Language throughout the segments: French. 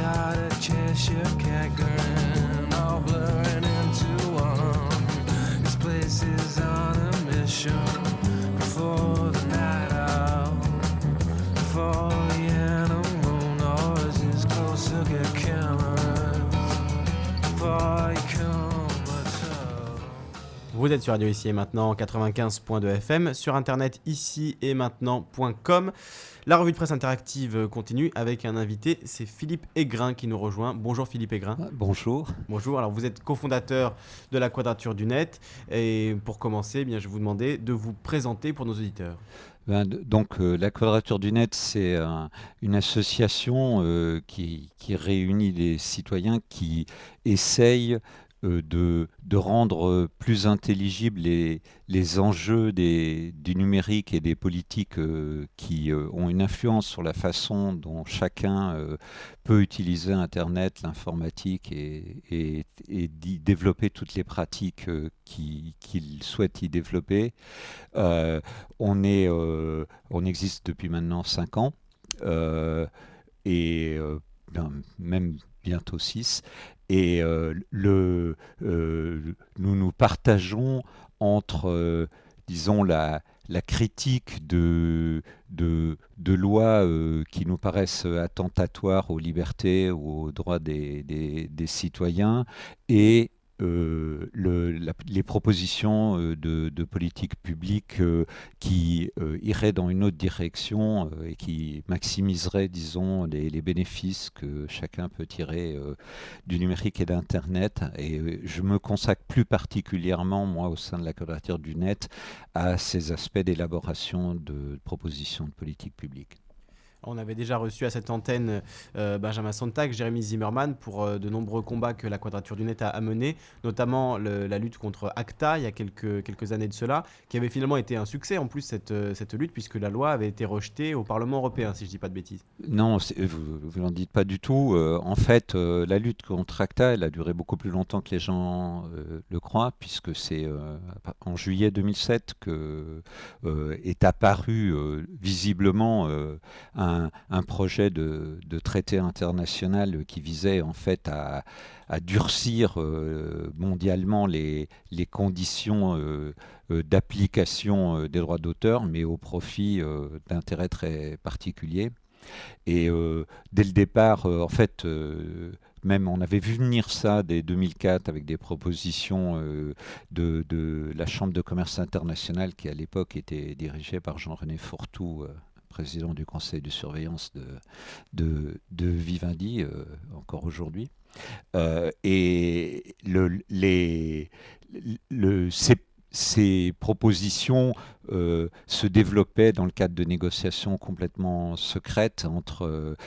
got a Cheshire cat grin, all blurring into one. This place is on a mission before the night out, before the animal noise is close to get cameras, before you come at all. Vous êtes sur Radio Ici et Maintenant 95.2 FM, sur internet ici et maintenant.com. La revue de presse interactive continue avec un invité, c'est Philippe Aigrin qui nous rejoint. Bonjour Philippe Aigrin. Bonjour. Bonjour, alors vous êtes cofondateur de la Quadrature du Net et pour commencer, eh bien, je vais vous demander de vous présenter pour nos auditeurs. La Quadrature du Net, c'est une association qui réunit des citoyens qui essayent de rendre plus intelligibles les enjeux du numérique et des politiques qui ont une influence sur la façon dont chacun peut utiliser Internet, l'informatique et développer toutes les pratiques qu'il souhaite y développer. On existe depuis maintenant 5 ans même bientôt 6. Et nous partageons entre, disons, la critique de lois qui nous paraissent attentatoires aux libertés ou aux droits des citoyens et les propositions de politique publique qui iraient dans une autre direction et qui maximiseraient, disons, les bénéfices que chacun peut tirer du numérique et d'Internet. Et je me consacre plus particulièrement, moi, au sein de la Quadrature du Net, à ces aspects d'élaboration de propositions de politique publique. On avait déjà reçu à cette antenne Benjamin Sontag, Jérémy Zimmerman pour de nombreux combats que la Quadrature du Net a menés, notamment la lutte contre ACTA il y a quelques années de cela, qui avait finalement été un succès en plus cette lutte puisque la loi avait été rejetée au Parlement européen, si je ne dis pas de bêtises. Non, vous n'en dites pas du tout. En fait, la lutte contre ACTA, elle a duré beaucoup plus longtemps que les gens le croient, puisque c'est en juillet 2007 que est apparu visiblement un projet de traité international qui visait en fait à durcir mondialement les conditions d'application des droits d'auteur, mais au profit d'intérêts très particuliers. Et dès le départ, en fait, même on avait vu venir ça dès 2004 avec des propositions de la Chambre de commerce internationale qui à l'époque était dirigée par Jean-René Fourtou, président du conseil de surveillance de Vivendi, encore aujourd'hui. Et ces propositions se développaient dans le cadre de négociations complètement secrètes entre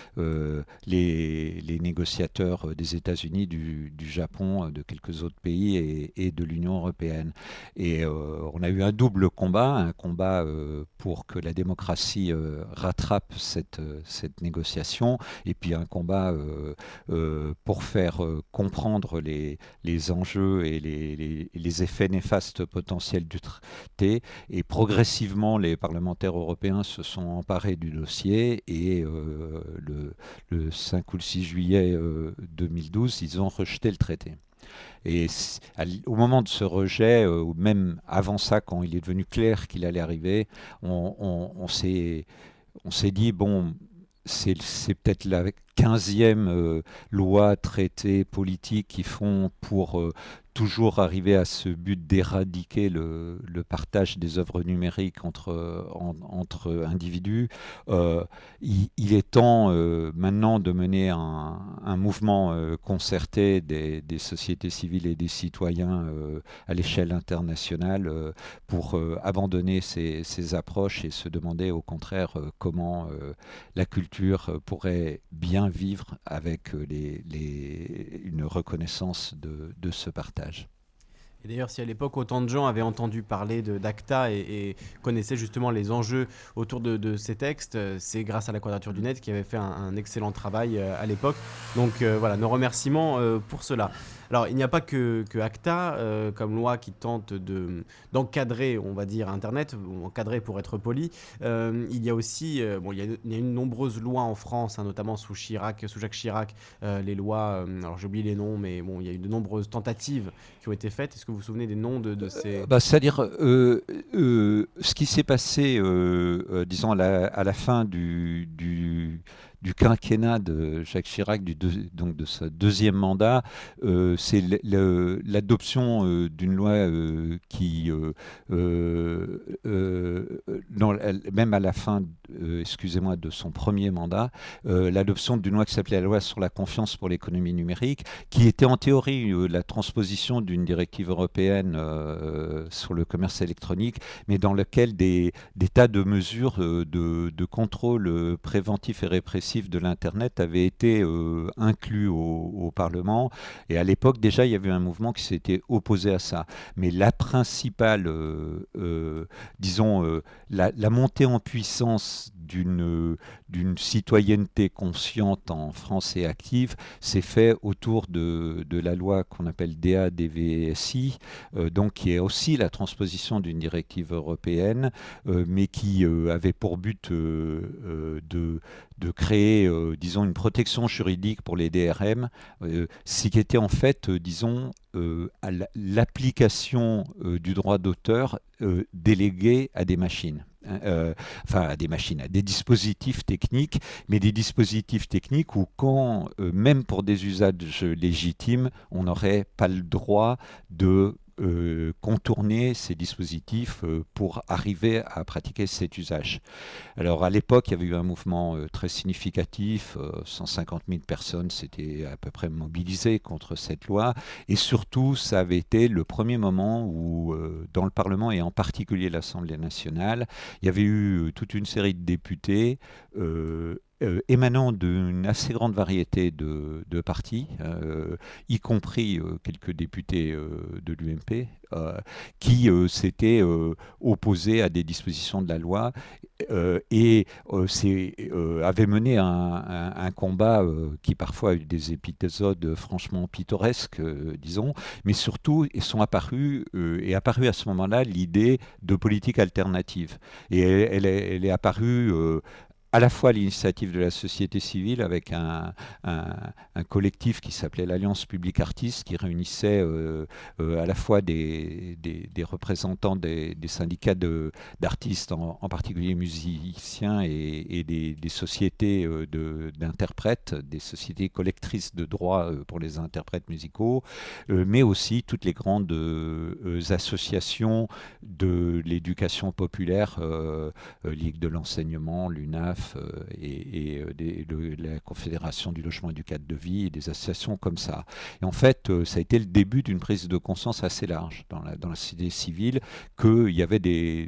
les négociateurs des États-Unis, du Japon, de quelques autres pays et de l'Union européenne. Et on a eu un double combat, un combat pour que la démocratie rattrape cette négociation, et puis un combat pour faire comprendre les enjeux et les effets néfastes potentiels du traité. Et progressivement, les parlementaires européens se sont emparés du dossier et le 5 ou le 6 juillet 2012, ils ont rejeté le traité. Et au moment de ce rejet, ou même avant ça, quand il est devenu clair qu'il allait arriver, on s'est dit, bon, c'est peut-être la 15e loi, traité politique qu'ils font pour toujours arriver à ce but d'éradiquer le partage des œuvres numériques entre individus. Il est temps maintenant de mener un mouvement concerté des sociétés civiles et des citoyens à l'échelle internationale pour abandonner ces approches et se demander au contraire comment la culture pourrait bien vivre avec une reconnaissance de ce partage. Et d'ailleurs, si à l'époque autant de gens avaient entendu parler d'ACTA et connaissaient justement les enjeux autour de ces textes, c'est grâce à la Quadrature du Net qui avait fait un excellent travail à l'époque. Donc voilà, nos remerciements pour cela. Alors, il n'y a pas que ACTA comme loi qui tente d'encadrer, on va dire, Internet, ou encadrer pour être poli. Il y a aussi, bon, il y a une nombreuse lois en France, hein, notamment sous Jacques Chirac, les lois, alors j'ai oublié les noms, mais bon, il y a eu de nombreuses tentatives qui ont été faites. Est-ce que vous vous souvenez des noms de ces... C'est-à-dire, ce qui s'est passé, disons, à la fin du quinquennat de Jacques Chirac, donc de sa deuxième mandat, c'est l'adoption d'une loi qui, même à la fin, excusez-moi, de son premier mandat, l'adoption d'une loi qui s'appelait la loi sur la confiance pour l'économie numérique, qui était en théorie la transposition d'une directive européenne sur le commerce électronique, mais dans lequel des tas de mesures de contrôle préventif et répressif de l'Internet avaient été inclus au Parlement. Et à l'époque, déjà, il y avait un mouvement qui s'était opposé à ça. Mais la principale, disons, la montée en puissance d'une citoyenneté consciente en France et active s'est fait autour de la loi qu'on appelle DA-DVSI, donc qui est aussi la transposition d'une directive européenne, mais qui avait pour but de créer, disons, une protection juridique pour les DRM, ce qui était en fait, disons, à l'application du droit d'auteur délégué à des machines. À des dispositifs techniques, mais des dispositifs techniques où quand, même pour des usages légitimes, on n'aurait pas le droit de contourner ces dispositifs pour arriver à pratiquer cet usage. Alors à l'époque, il y avait eu un mouvement très significatif, 150 000 personnes s'étaient à peu près mobilisées contre cette loi, et surtout ça avait été le premier moment où dans le Parlement et en particulier l'Assemblée nationale, il y avait eu toute une série de députés émanant d'une assez grande variété de partis, y compris quelques députés de l'UMP, qui s'étaient opposés à des dispositions de la loi et avaient mené un combat qui parfois a eu des épisodes franchement pittoresques, disons, mais surtout est apparue à ce moment-là l'idée de politique alternative. Et elle est apparue à la fois l'initiative de la société civile avec un collectif qui s'appelait l'Alliance Publique Artistes, qui réunissait à la fois des représentants des syndicats d'artistes, en particulier musiciens, et des sociétés d'interprètes, des sociétés collectrices de droits pour les interprètes musicaux, mais aussi toutes les grandes associations de l'éducation populaire, Ligue de l'enseignement, l'UNAF, et la Confédération du logement et du cadre de vie, et des associations comme ça. Et en fait, ça a été le début d'une prise de conscience assez large dans la société civile, qu'il y avait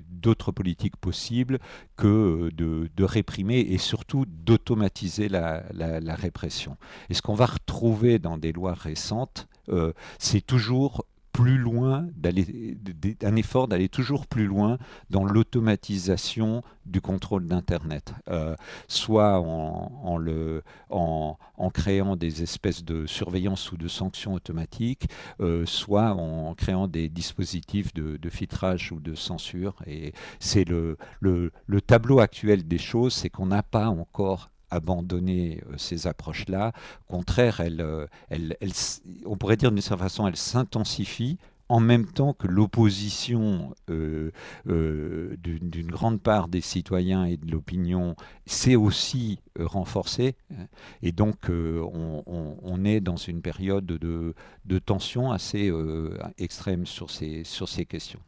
d'autres politiques possibles que de réprimer et surtout d'automatiser la répression. Et ce qu'on va retrouver dans des lois récentes, c'est toujours plus loin, un effort d'aller toujours plus loin dans l'automatisation du contrôle d'Internet, soit en créant des espèces de surveillance ou de sanctions automatiques, soit en créant des dispositifs de filtrage ou de censure. Et c'est le tableau actuel des choses, c'est qu'on n'a pas encore abandonner ces approches-là. Au contraire, on pourrait dire d'une certaine façon, elles s'intensifient en même temps que l'opposition d'une grande part des citoyens et de l'opinion s'est aussi renforcée. Et donc, on est dans une période de tension assez extrême sur ces questions.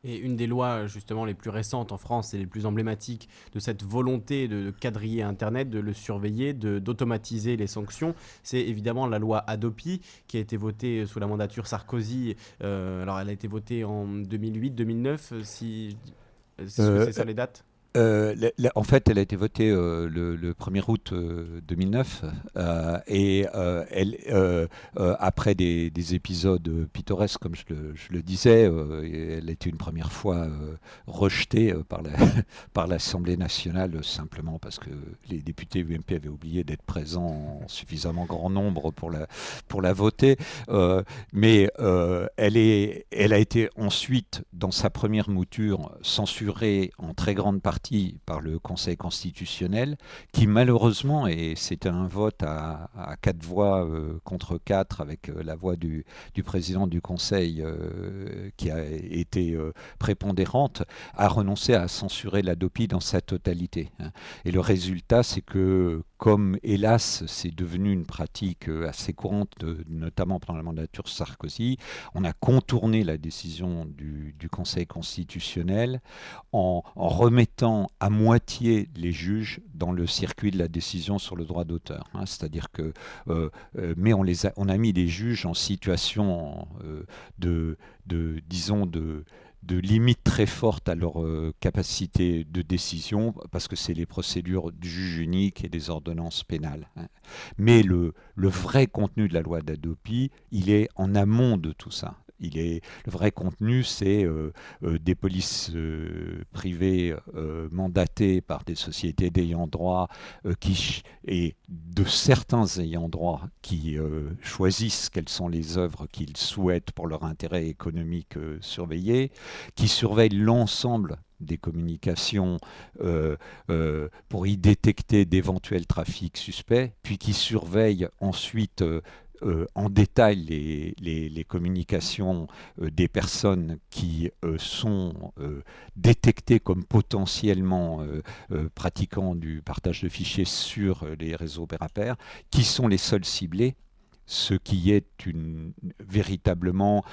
Et une des lois justement les plus récentes en France et les plus emblématiques de cette volonté de quadriller Internet, de le surveiller, d'automatiser les sanctions, c'est évidemment la loi Hadopi qui a été votée sous la mandature Sarkozy. Alors elle a été votée en 2008-2009, si c'est ça les dates ? En fait, elle a été votée le 1er août 2009 après des épisodes pittoresques, comme je le disais, elle a été une première fois rejetée par l'Assemblée nationale simplement parce que les députés UMP avaient oublié d'être présents en suffisamment grand nombre pour la voter. Mais elle a été ensuite, dans sa première mouture, censurée en très grande partie par le Conseil constitutionnel, qui malheureusement, et c'était un vote à 4 voix contre 4, avec la voix du président du Conseil qui a été prépondérante, a renoncé à censurer l'Hadopi dans sa totalité. Et le résultat, c'est que, comme hélas, c'est devenu une pratique assez courante, notamment pendant la mandature Sarkozy, on a contourné la décision du Conseil constitutionnel en remettant à moitié les juges dans le circuit de la décision sur le droit d'auteur. C'est-à-dire que, mais on a mis les juges en situation disons, de limites très fortes à leur capacité de décision, parce que c'est les procédures du juge unique et des ordonnances pénales. Mais le vrai contenu de la loi d'Hadopi, il est en amont de tout ça. Le vrai contenu, c'est des polices privées mandatées par des sociétés d'ayants droit et de certains ayants droit qui choisissent quelles sont les œuvres qu'ils souhaitent pour leur intérêt économique surveillé, qui surveillent l'ensemble des communications pour y détecter d'éventuels trafics suspects, puis qui surveillent ensuite en détail les communications des personnes qui sont détectées comme potentiellement pratiquant du partage de fichiers sur les réseaux pair, qui sont les seuls ciblés, ce qui est véritablement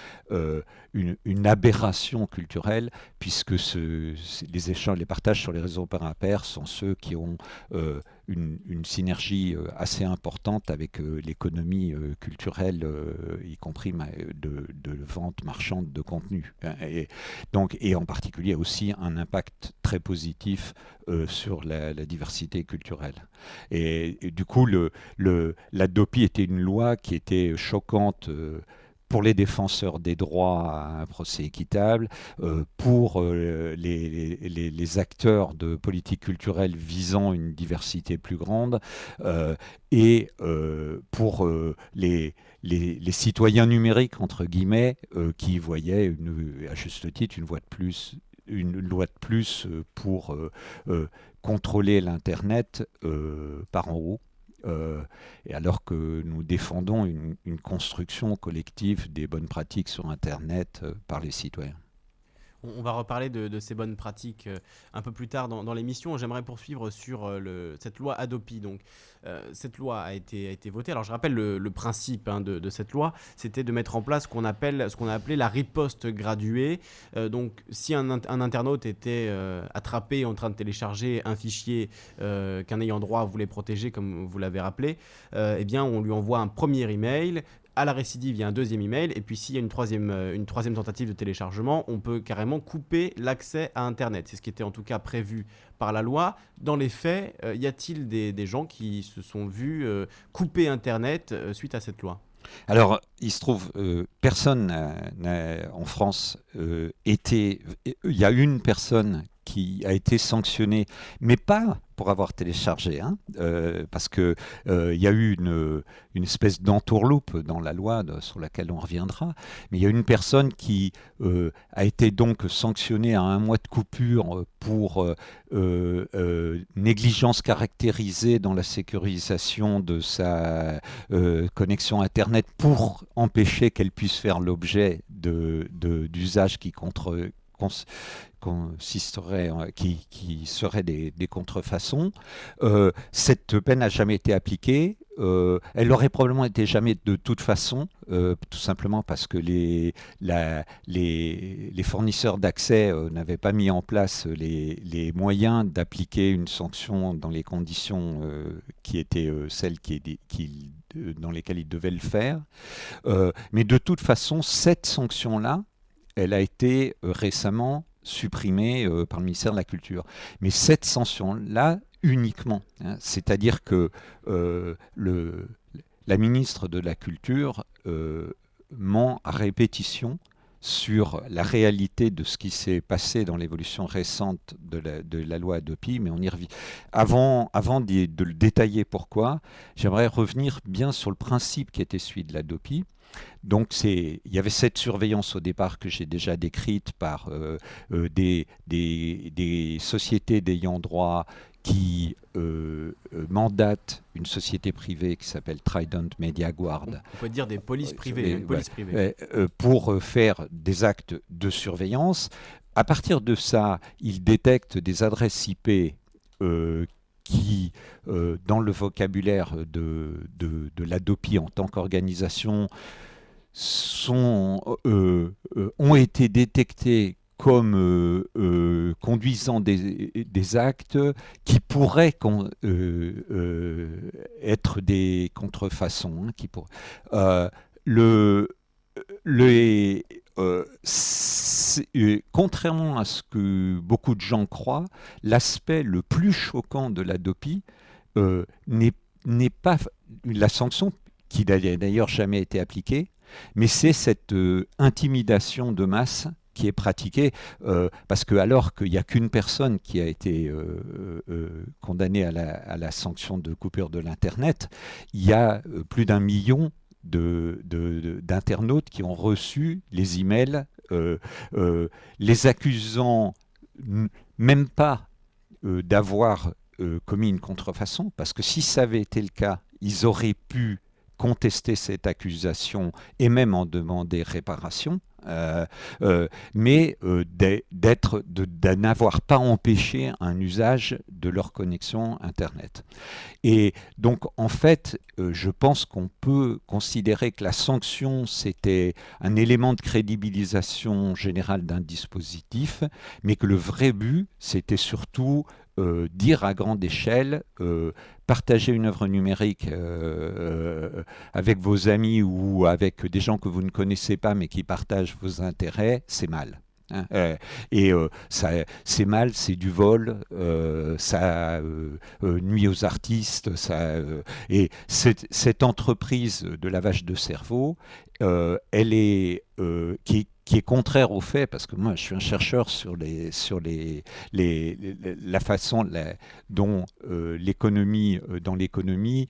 une aberration culturelle, puisque les partages sur les réseaux pair sont ceux qui ont une synergie assez importante avec l'économie culturelle, y compris de vente marchande de contenu. Et en particulier aussi un impact très positif sur la diversité culturelle. Et du coup, l'Hadopi était une loi qui était choquante pour les défenseurs des droits à un procès équitable, pour les acteurs de politique culturelle visant une diversité plus grande, et pour les citoyens numériques, entre guillemets, qui voyaient, à juste titre, une loi de plus pour contrôler l'Internet par en haut. Et alors que nous défendons une construction collective des bonnes pratiques sur Internet par les citoyens. On va reparler de ces bonnes pratiques un peu plus tard dans l'émission. J'aimerais poursuivre sur cette loi Hadopi. Donc, cette loi a été votée. Alors, je rappelle le principe de cette loi, c'était de mettre en place ce qu'on a appelé la riposte graduée. Donc, si un internaute était attrapé en train de télécharger un fichier qu'un ayant droit voulait protéger, comme vous l'avez rappelé, eh bien, on lui envoie un premier email. À la récidive, il y a un deuxième email, et puis s'il y a une troisième tentative de téléchargement, on peut carrément couper l'accès à Internet. C'est ce qui était en tout cas prévu par la loi. Dans les faits, y a-t-il des gens qui se sont vus couper Internet suite à cette loi ? Alors, il se trouve, personne n'a en France été... Il y a une personne qui a été sanctionnée, mais pas pour avoir téléchargé, parce qu'il y a eu une espèce d'entourloupe dans la loi sur laquelle on reviendra, mais il y a une personne qui a été donc sanctionnée à 1 mois de coupure pour négligence caractérisée dans la sécurisation de sa connexion Internet pour empêcher qu'elle puisse faire l'objet d'usages qui qui seraient des contrefaçons. Cette peine n'a jamais été appliquée. Elle aurait probablement été jamais de toute façon, tout simplement parce que les fournisseurs d'accès n'avaient pas mis en place les moyens d'appliquer une sanction dans les conditions qui étaient celles dans lesquelles ils devaient le faire. Mais de toute façon, cette sanction-là, elle a été récemment supprimée par le ministère de la Culture. Mais cette censure-là, uniquement, hein, c'est-à-dire que la ministre de la Culture ment à répétition sur la réalité de ce qui s'est passé dans l'évolution récente de la loi Hadopi, mais on y revient. Avant de le détailler pourquoi, j'aimerais revenir bien sur le principe qui était celui de l'Hadopi. Donc il y avait cette surveillance au départ que j'ai déjà décrite par des sociétés d'ayants droit qui mandatent une société privée qui s'appelle Trident Media Guard. On peut dire des polices privées, pour faire des actes de surveillance. À partir de ça, ils détectent des adresses IP qui, dans le vocabulaire de l'Hadopi en tant qu'organisation, ont été détectées comme conduisant des actes qui pourraient être des contrefaçons. Contrairement à ce que beaucoup de gens croient, l'aspect le plus choquant de l'Hadopi n'est pas la sanction, qui n'a d'ailleurs jamais été appliquée, mais c'est cette intimidation de masse qui est pratiquée, parce que alors qu'il n'y a qu'une personne qui a été condamnée à la sanction de coupure de l'Internet, il y a plus d'1 million d'internautes qui ont reçu les emails les accusant même pas d'avoir commis une contrefaçon, parce que si ça avait été le cas, ils auraient pu contester cette accusation et même en demander réparation, mais de n'avoir pas empêché un usage de leur connexion Internet. Et donc, en fait, je pense qu'on peut considérer que la sanction, c'était un élément de crédibilisation générale d'un dispositif, mais que le vrai but, c'était surtout dire à grande échelle, partager une œuvre numérique avec vos amis ou avec des gens que vous ne connaissez pas mais qui partagent vos intérêts, c'est mal. C'est mal, c'est du vol, ça nuit aux artistes, et cette entreprise de lavage de cerveau, elle est qui est contraire aux faits, parce que moi je suis un chercheur sur la façon dont dans l'économie,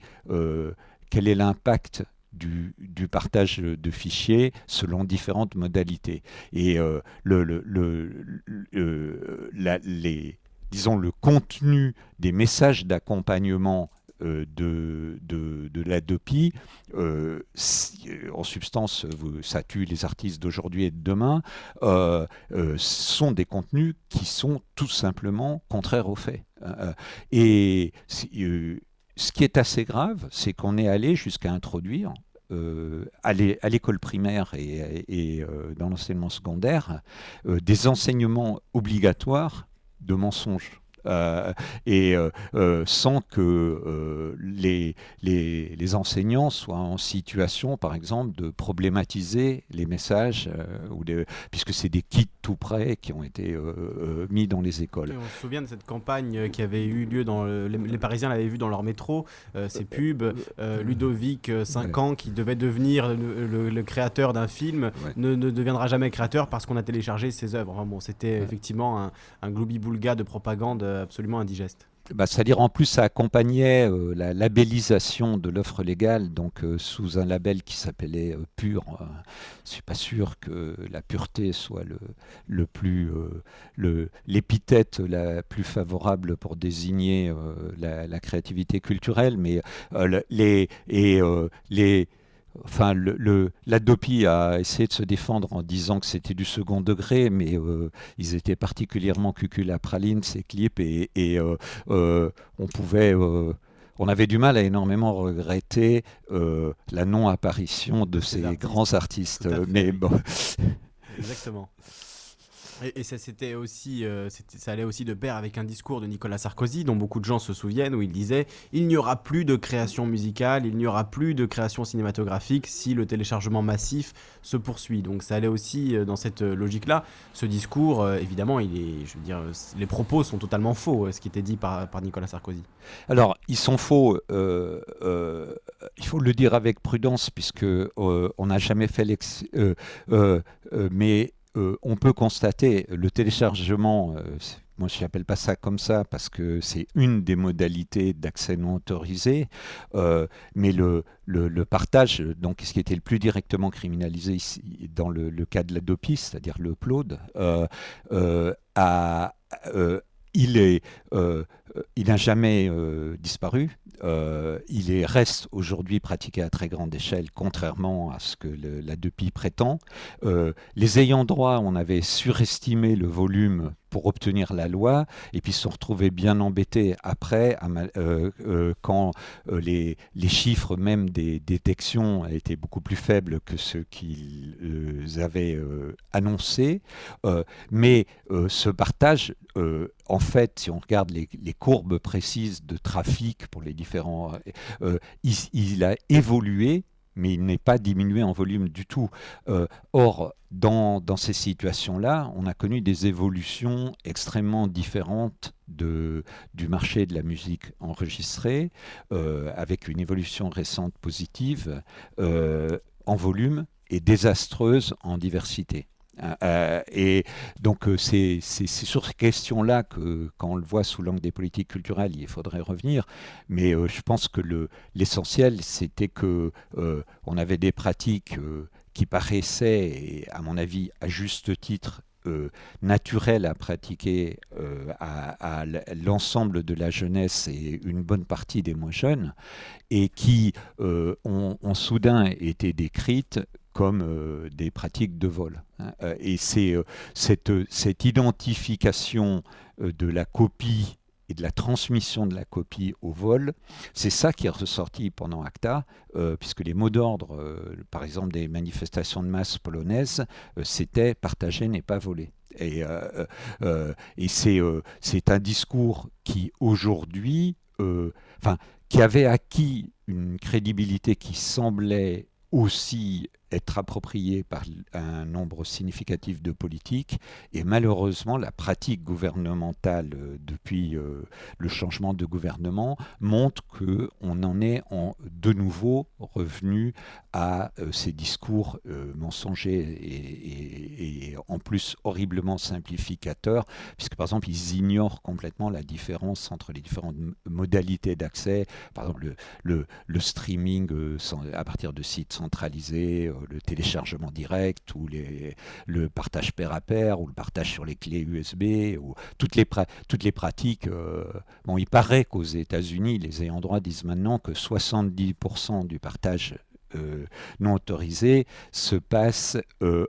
quel est l'impact du partage de fichiers selon différentes modalités. Et disons, le contenu des messages d'accompagnement de l'Hadopi, en substance, ça tue les artistes d'aujourd'hui et de demain, sont des contenus qui sont tout simplement contraires aux faits. Et ce qui est assez grave, c'est qu'on est allé jusqu'à introduire à l'école primaire et dans l'enseignement secondaire des enseignements obligatoires de mensonges. Sans que les enseignants soient en situation, par exemple, de problématiser les messages, puisque c'est des kits tout prêts qui ont été mis dans les écoles. Et on se souvient de cette campagne qui avait eu lieu les Parisiens l'avaient vu dans leur métro, ces pubs, Ludovic, 5 ans, qui devait devenir le créateur d'un film, ne deviendra jamais créateur parce qu'on a téléchargé ses œuvres. Enfin, bon, c'était effectivement un gloubi-boulga de propagande absolument indigeste. C'est-à-dire, en plus, ça accompagnait la labellisation de l'offre légale, donc sous un label qui s'appelait Pur. Je ne suis pas sûr que la pureté soit l'épithète la plus favorable pour désigner la créativité culturelle, mais l'Hadopi a essayé de se défendre en disant que c'était du second degré, mais ils étaient particulièrement cuculapralines, ces clips, et on avait du mal à énormément regretter la non-apparition de ces grands artistes. Mais bon. Exactement. Et ça, c'était aussi, ça allait aussi de pair avec un discours de Nicolas Sarkozy, dont beaucoup de gens se souviennent, où il disait il n'y aura plus de création musicale, il n'y aura plus de création cinématographique si le téléchargement massif se poursuit. Donc ça allait aussi dans cette logique-là. Ce discours, évidemment, je veux dire, les propos sont totalement faux, ce qui était dit par Nicolas Sarkozy. Alors, ils sont faux, il faut le dire avec prudence, puisque on n'a jamais fait mais on peut constater le téléchargement, moi je n'appelle pas ça comme ça parce que c'est une des modalités d'accès non autorisé, mais le partage, donc ce qui était le plus directement criminalisé ici, dans le cas de la DOPI, c'est-à-dire le upload, a, il est, il n'a jamais disparu. Reste aujourd'hui pratiqué à très grande échelle, contrairement à ce que la DEPI prétend. Les ayants droit, on avait surestimé le volume pour obtenir la loi, et puis se sont retrouvés bien embêtés après, quand les chiffres même des détections étaient beaucoup plus faibles que ceux qu'ils avaient annoncés. Mais ce partage, en fait, si on regarde les courbes précises de trafic pour les différents, il a évolué, mais il n'est pas diminué en volume du tout. Or, dans ces situations-là, on a connu des évolutions extrêmement différentes du marché de la musique enregistrée, avec une évolution récente positive en volume et désastreuse en diversité. Et donc c'est sur ces questions-là que, quand on le voit sous l'angle des politiques culturelles, il faudrait revenir. Mais je pense que l'essentiel, c'était que on avait des pratiques qui paraissaient, et à mon avis, à juste titre, naturelles à pratiquer à l'ensemble de la jeunesse et une bonne partie des moins jeunes, et qui ont soudain été décrites comme des pratiques de vol. Et c'est cette identification de la copie et de la transmission de la copie au vol, c'est ça qui est ressorti pendant ACTA, puisque les mots d'ordre, par exemple des manifestations de masse polonaises, c'était « partager n'est pas voler ». Et c'est un discours qui aujourd'hui, qui avait acquis une crédibilité qui semblait aussi être appropriée par un nombre significatif de politiques, et malheureusement la pratique gouvernementale depuis le changement de gouvernement montre qu'on en est de nouveau revenu à ces discours mensongers et en plus horriblement simplificateurs, puisque par exemple ils ignorent complètement la différence entre les différentes modalités d'accès, par exemple le streaming à partir de sites centralisés, le téléchargement direct, ou le partage pair à pair, ou le partage sur les clés USB, ou toutes les pratiques. Bon, il paraît qu'aux États-Unis, les ayants droit disent maintenant que 70% du partage non autorisé se passe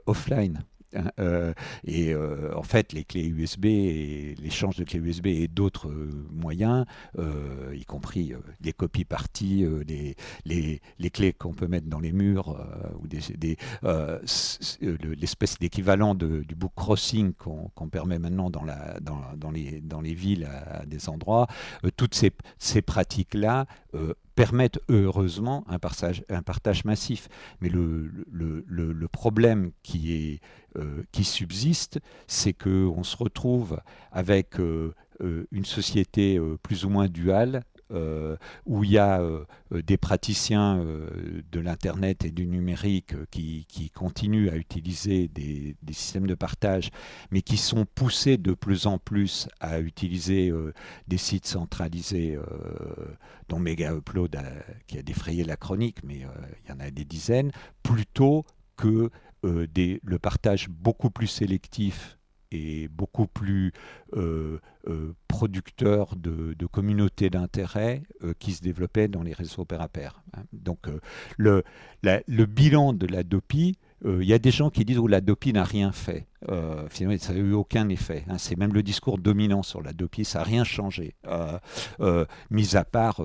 offline. En fait, les clés USB et l'échange de clés USB et d'autres moyens, y compris des copies parties, les clés qu'on peut mettre dans les murs, ou l'espèce d'équivalent du book crossing qu'on permet maintenant dans les villes à des endroits, toutes ces pratiques-là permettent heureusement un partage massif. Mais le problème qui subsiste, c'est qu'on se retrouve avec une société plus ou moins duale, où il y a des praticiens de l'Internet et du numérique qui continuent à utiliser des systèmes de partage, mais qui sont poussés de plus en plus à utiliser des sites centralisés, dont Mega Upload qui a défrayé la chronique, mais il y en a des dizaines, plutôt que le partage beaucoup plus sélectif et beaucoup plus producteur de communautés d'intérêt qui se développaient dans les réseaux pair à pair. Donc le bilan de la DOPI il y a des gens qui disent que l'Hadopi n'a rien fait. Finalement, ça n'a eu aucun effet. Hein. C'est même le discours dominant sur l'Hadopi, ça n'a rien changé. Mis à part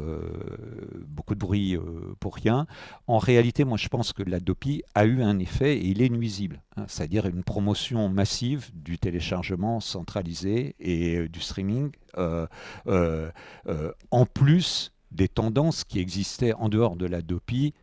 beaucoup de bruit pour rien. En réalité, moi, je pense que l'Hadopi a eu un effet et il est nuisible. Hein. C'est-à-dire une promotion massive du téléchargement centralisé et du streaming, en plus des tendances qui existaient en dehors de l'Hadopi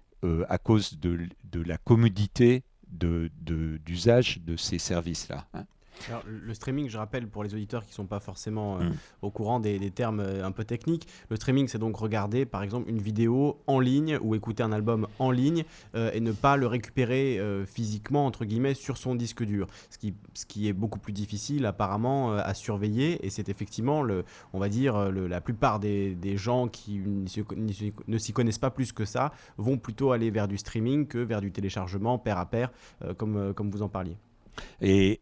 à cause de la commodité d'usage de ces services-là. Hein. Alors, le streaming, je rappelle pour les auditeurs qui ne sont pas forcément au courant des termes un peu techniques, le streaming c'est donc regarder par exemple une vidéo en ligne ou écouter un album en ligne et ne pas le récupérer physiquement entre guillemets sur son disque dur. Ce qui est beaucoup plus difficile apparemment à surveiller et c'est effectivement on va dire la plupart des gens qui ne s'y connaissent pas plus que ça vont plutôt aller vers du streaming que vers du téléchargement pair à pair comme vous en parliez. Et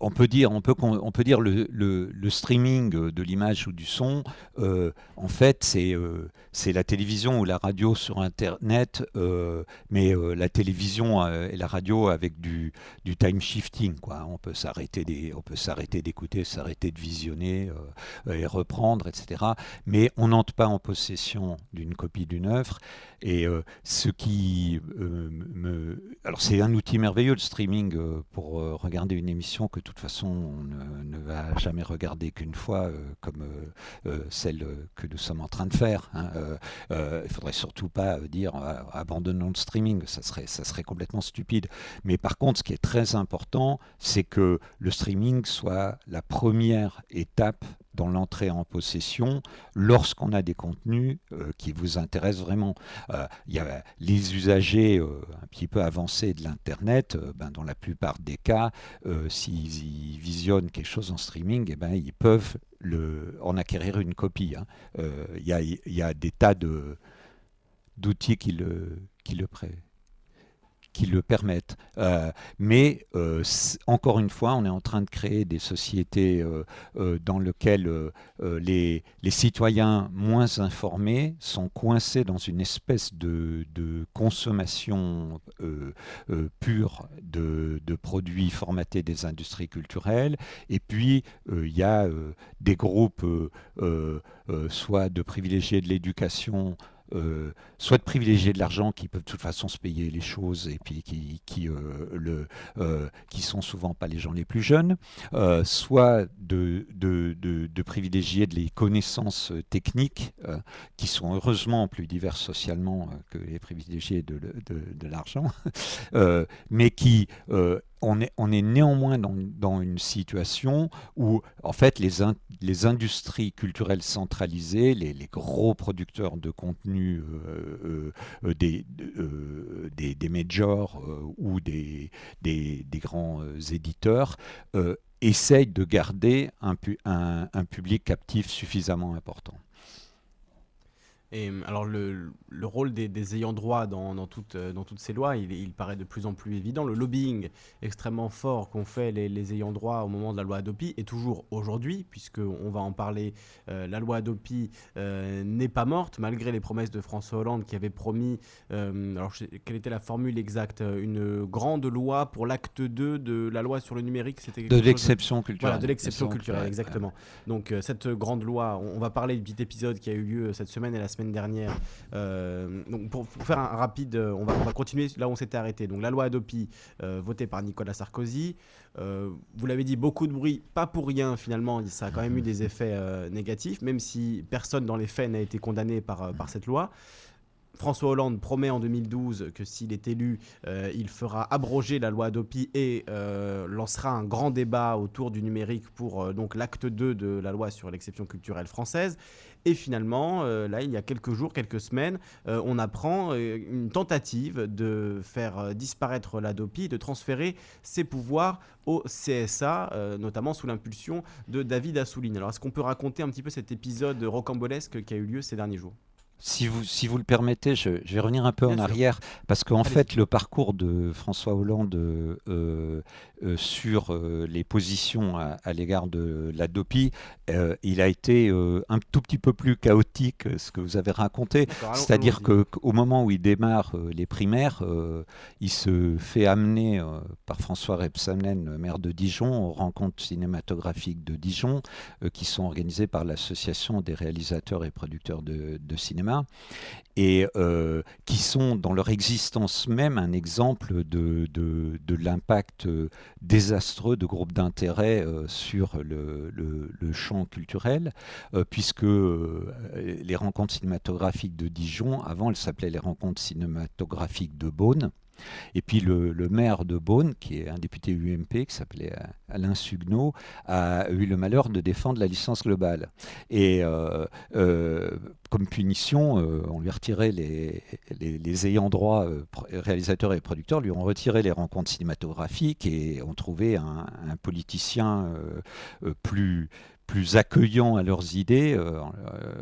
on peut dire le streaming de l'image ou du son, en fait, c'est la télévision ou la radio sur Internet, mais la télévision et la radio avec du time shifting, quoi. On peut s'arrêter d'écouter, s'arrêter de visionner et reprendre, etc. Mais on n'entre pas en possession d'une copie d'une œuvre. Et ce qui alors c'est un outil merveilleux le streaming pour regarder une émission que de toute façon on ne va jamais regarder qu'une fois, comme celle que nous sommes en train de faire. Hein. Il faudrait surtout pas dire abandonnons le streaming, ça serait complètement stupide. Mais par contre, ce qui est très important, c'est que le streaming soit la première étape dans l'entrée en possession lorsqu'on a des contenus qui vous intéressent vraiment. Il y a les usagers un petit peu avancés de l'Internet, dans la plupart des cas, s'ils visionnent quelque chose en streaming, ils peuvent en acquérir une copie. Hein. Il y a des tas d'outils qui le permettent. Mais encore une fois, on est en train de créer des sociétés dans lesquelles les citoyens moins informés sont coincés dans une espèce de consommation pure de produits formatés des industries culturelles. Et puis, il y a des groupes soit de privilégiés de l'éducation, soit de privilégier de l'argent qui peuvent de toute façon se payer les choses et puis qui sont souvent pas les gens les plus jeunes, soit de privilégier les connaissances techniques qui sont heureusement plus diverses socialement que les privilégiés de l'argent, mais qui on est néanmoins dans une situation où, en fait, les industries culturelles centralisées, les gros producteurs de contenu, des majors ou des grands éditeurs, essayent de garder un public captif suffisamment important. Et alors le rôle des ayants droit dans toutes ces lois, il paraît de plus en plus évident. Le lobbying extrêmement fort qu'ont fait les ayants droit au moment de la loi Hadopi est toujours aujourd'hui, puisqu'on va en parler, la loi Hadopi n'est pas morte, malgré les promesses de François Hollande qui avait promis, quelle était la formule exacte, une grande loi pour l'acte 2 de la loi sur le numérique, c'était de l'exception culturelle. Voilà, de l'exception culturelle, exactement. Donc cette grande loi, on va parler du petit épisode qui a eu lieu cette semaine et la semaine dernière. Donc pour faire un rapide, on va continuer là où on s'était arrêté. Donc la loi Hadopi, votée par Nicolas Sarkozy. Vous l'avez dit, beaucoup de bruit, pas pour rien finalement. Ça a quand même eu des effets négatifs, même si personne dans les faits n'a été condamné par cette loi. François Hollande promet en 2012 que s'il est élu, il fera abroger la loi Hadopi et lancera un grand débat autour du numérique pour donc l'acte 2 de la loi sur l'exception culturelle française. Et finalement, là, il y a quelques jours, quelques semaines, on apprend une tentative de faire disparaître la Hadopi, de transférer ses pouvoirs au CSA, notamment sous l'impulsion de David Assouline. Alors, est-ce qu'on peut raconter un petit peu cet épisode rocambolesque qui a eu lieu ces derniers jours ? Si vous le permettez, je vais revenir un peu Bien en sûr. arrière, parce qu'en Allez-y. fait, le parcours de François Hollande sur les positions à l'égard de la DOPI, il a été un tout petit peu plus chaotique que ce que vous avez raconté. D'accord, C'est-à-dire allons-y. qu'au moment où il démarre les primaires, il se fait amener par François Rebsamen, maire de Dijon, aux rencontres cinématographiques de Dijon, qui sont organisées par l'Association des réalisateurs et producteurs de cinéma, et qui sont dans leur existence même un exemple de l'impact désastreux de groupes d'intérêt sur le champ culturel, puisque les rencontres cinématographiques de Dijon, avant elles s'appelaient les rencontres cinématographiques de Beaune. Et puis le maire de Beaune, qui est un député UMP, qui s'appelait Alain Suguenot, a eu le malheur de défendre la licence globale. Et comme punition, on lui a retiré les ayants droit, réalisateurs et producteurs, lui ont retiré les rencontres cinématographiques et ont trouvé un politicien plus accueillant à leurs idées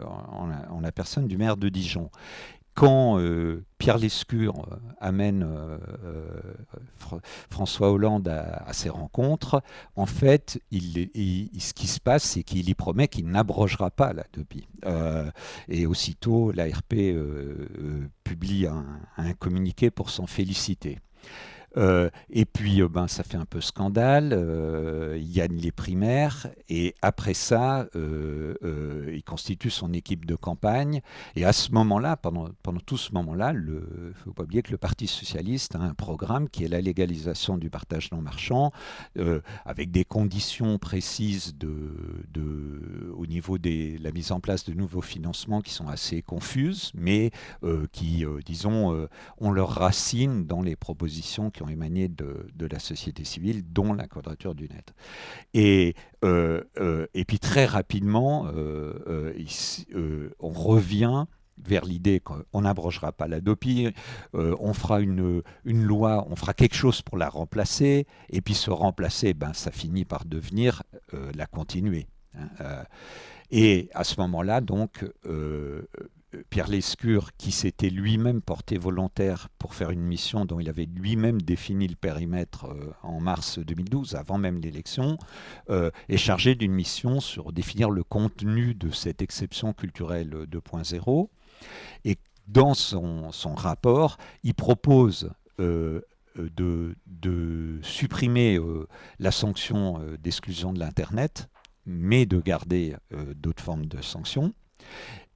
en la personne du maire de Dijon. Quand Pierre Lescure amène François Hollande à ces rencontres, en fait, ce qui se passe, c'est qu'il y promet qu'il n'abrogera pas la DOPI. Et aussitôt, l'ARP publie un communiqué pour s'en féliciter. Et puis, ça fait un peu scandale. Il gagne les primaires et après ça, il constitue son équipe de campagne. Et à ce moment-là, pendant tout ce moment-là, il ne faut pas oublier que le Parti socialiste a un programme qui est la légalisation du partage non marchand, avec des conditions précises au niveau de la mise en place de nouveaux financements qui sont assez confuses, mais qui, disons, ont leurs racines dans les propositions qui ont émané de la société civile, dont la Quadrature du Net. Et puis très rapidement, on revient vers l'idée qu'on n'abrogera pas la DOPI, on fera une loi, on fera quelque chose pour la remplacer, et puis se remplacer, ça finit par devenir la continuer. Et à ce moment-là, donc, Pierre Lescure, qui s'était lui-même porté volontaire pour faire une mission dont il avait lui-même défini le périmètre en mars 2012, avant même l'élection, est chargé d'une mission sur définir le contenu de cette exception culturelle 2.0. Et dans son rapport, il propose de supprimer la sanction d'exclusion de l'Internet, mais de garder d'autres formes de sanctions.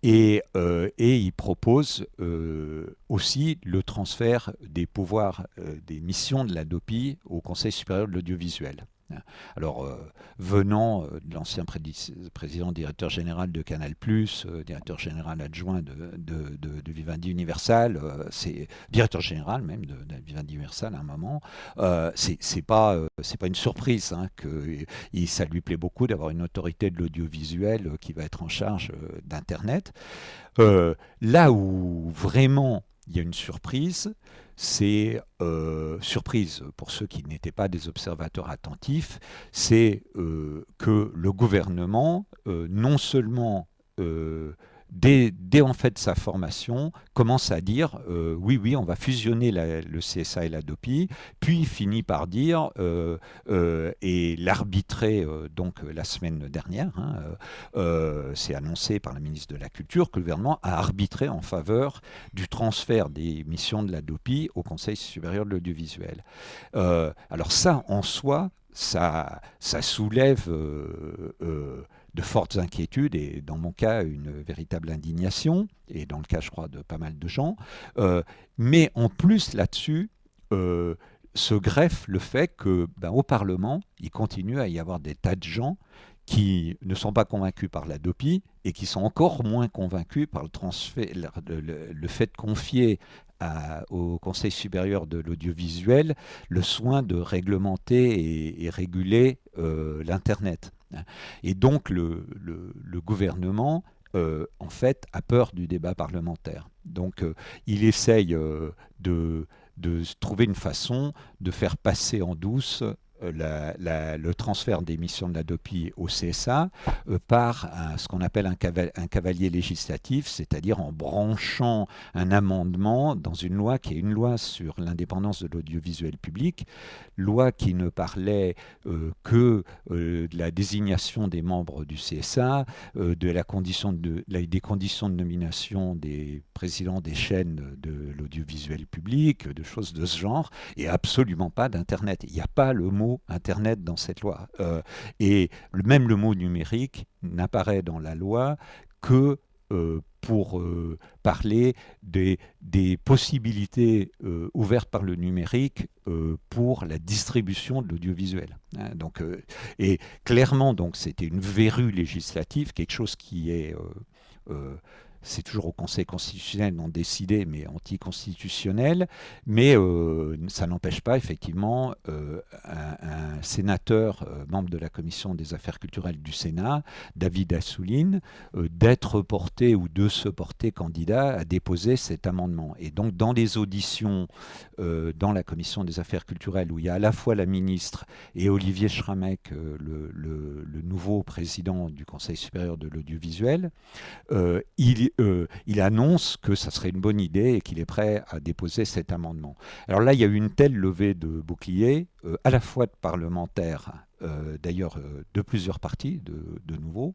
Et il propose aussi le transfert des pouvoirs, des missions de la DOPI au Conseil supérieur de l'audiovisuel. Alors, venant de l'ancien président directeur général de Canal+, directeur général adjoint de Vivendi Universal, c'est directeur général même de Vivendi Universal à un moment, c'est pas une surprise que ça lui plaît beaucoup d'avoir une autorité de l'audiovisuel qui va être en charge d'Internet. Là où vraiment il y a une surprise, c'est surprise pour ceux qui n'étaient pas des observateurs attentifs, c'est que le gouvernement, non seulement dès en fait sa formation, commence à dire oui, on va fusionner le CSA et la DOPI, puis finit par dire, et l'arbitrer donc la semaine dernière, c'est annoncé par la ministre de la Culture que le gouvernement a arbitré en faveur du transfert des missions de la DOPI au Conseil supérieur de l'audiovisuel. Alors ça, en soi, ça soulève de fortes inquiétudes et dans mon cas une véritable indignation, et dans le cas je crois de pas mal de gens, mais en plus là-dessus se greffe le fait que au Parlement il continue à y avoir des tas de gens qui ne sont pas convaincus par la DOPI et qui sont encore moins convaincus par le transfert, le fait de confier au Conseil supérieur de l'audiovisuel le soin de réglementer et réguler l'Internet. Et donc le gouvernement, en fait, a peur du débat parlementaire. Donc il essaye de trouver une façon de faire passer en douce le transfert des missions de la DOPI au CSA par ce qu'on appelle un cavalier législatif, c'est-à-dire en branchant un amendement dans une loi qui est une loi sur l'indépendance de l'audiovisuel public, loi qui ne parlait que de la désignation des membres du CSA, des conditions de nomination des présidents des chaînes de l'audiovisuel public, de choses de ce genre, et absolument pas d'Internet. Il n'y a pas le mot Internet dans cette loi. Et même le mot numérique n'apparaît dans la loi que pour parler des possibilités ouvertes par le numérique pour la distribution de l'audiovisuel. Donc, et clairement, donc, c'était une verrue législative, quelque chose qui est... c'est toujours au Conseil constitutionnel d'en décider, mais anticonstitutionnel. Mais ça n'empêche pas, effectivement, un sénateur, membre de la Commission des affaires culturelles du Sénat, David Assouline, d'être porté ou de se porter candidat à déposer cet amendement. Et donc, dans les auditions dans la Commission des affaires culturelles, où il y a à la fois la ministre et Olivier Schramek, le nouveau président du Conseil supérieur de l'audiovisuel, il annonce que ça serait une bonne idée et qu'il est prêt à déposer cet amendement. Alors là, il y a eu une telle levée de boucliers, à la fois de parlementaires, d'ailleurs de plusieurs partis, de nouveau,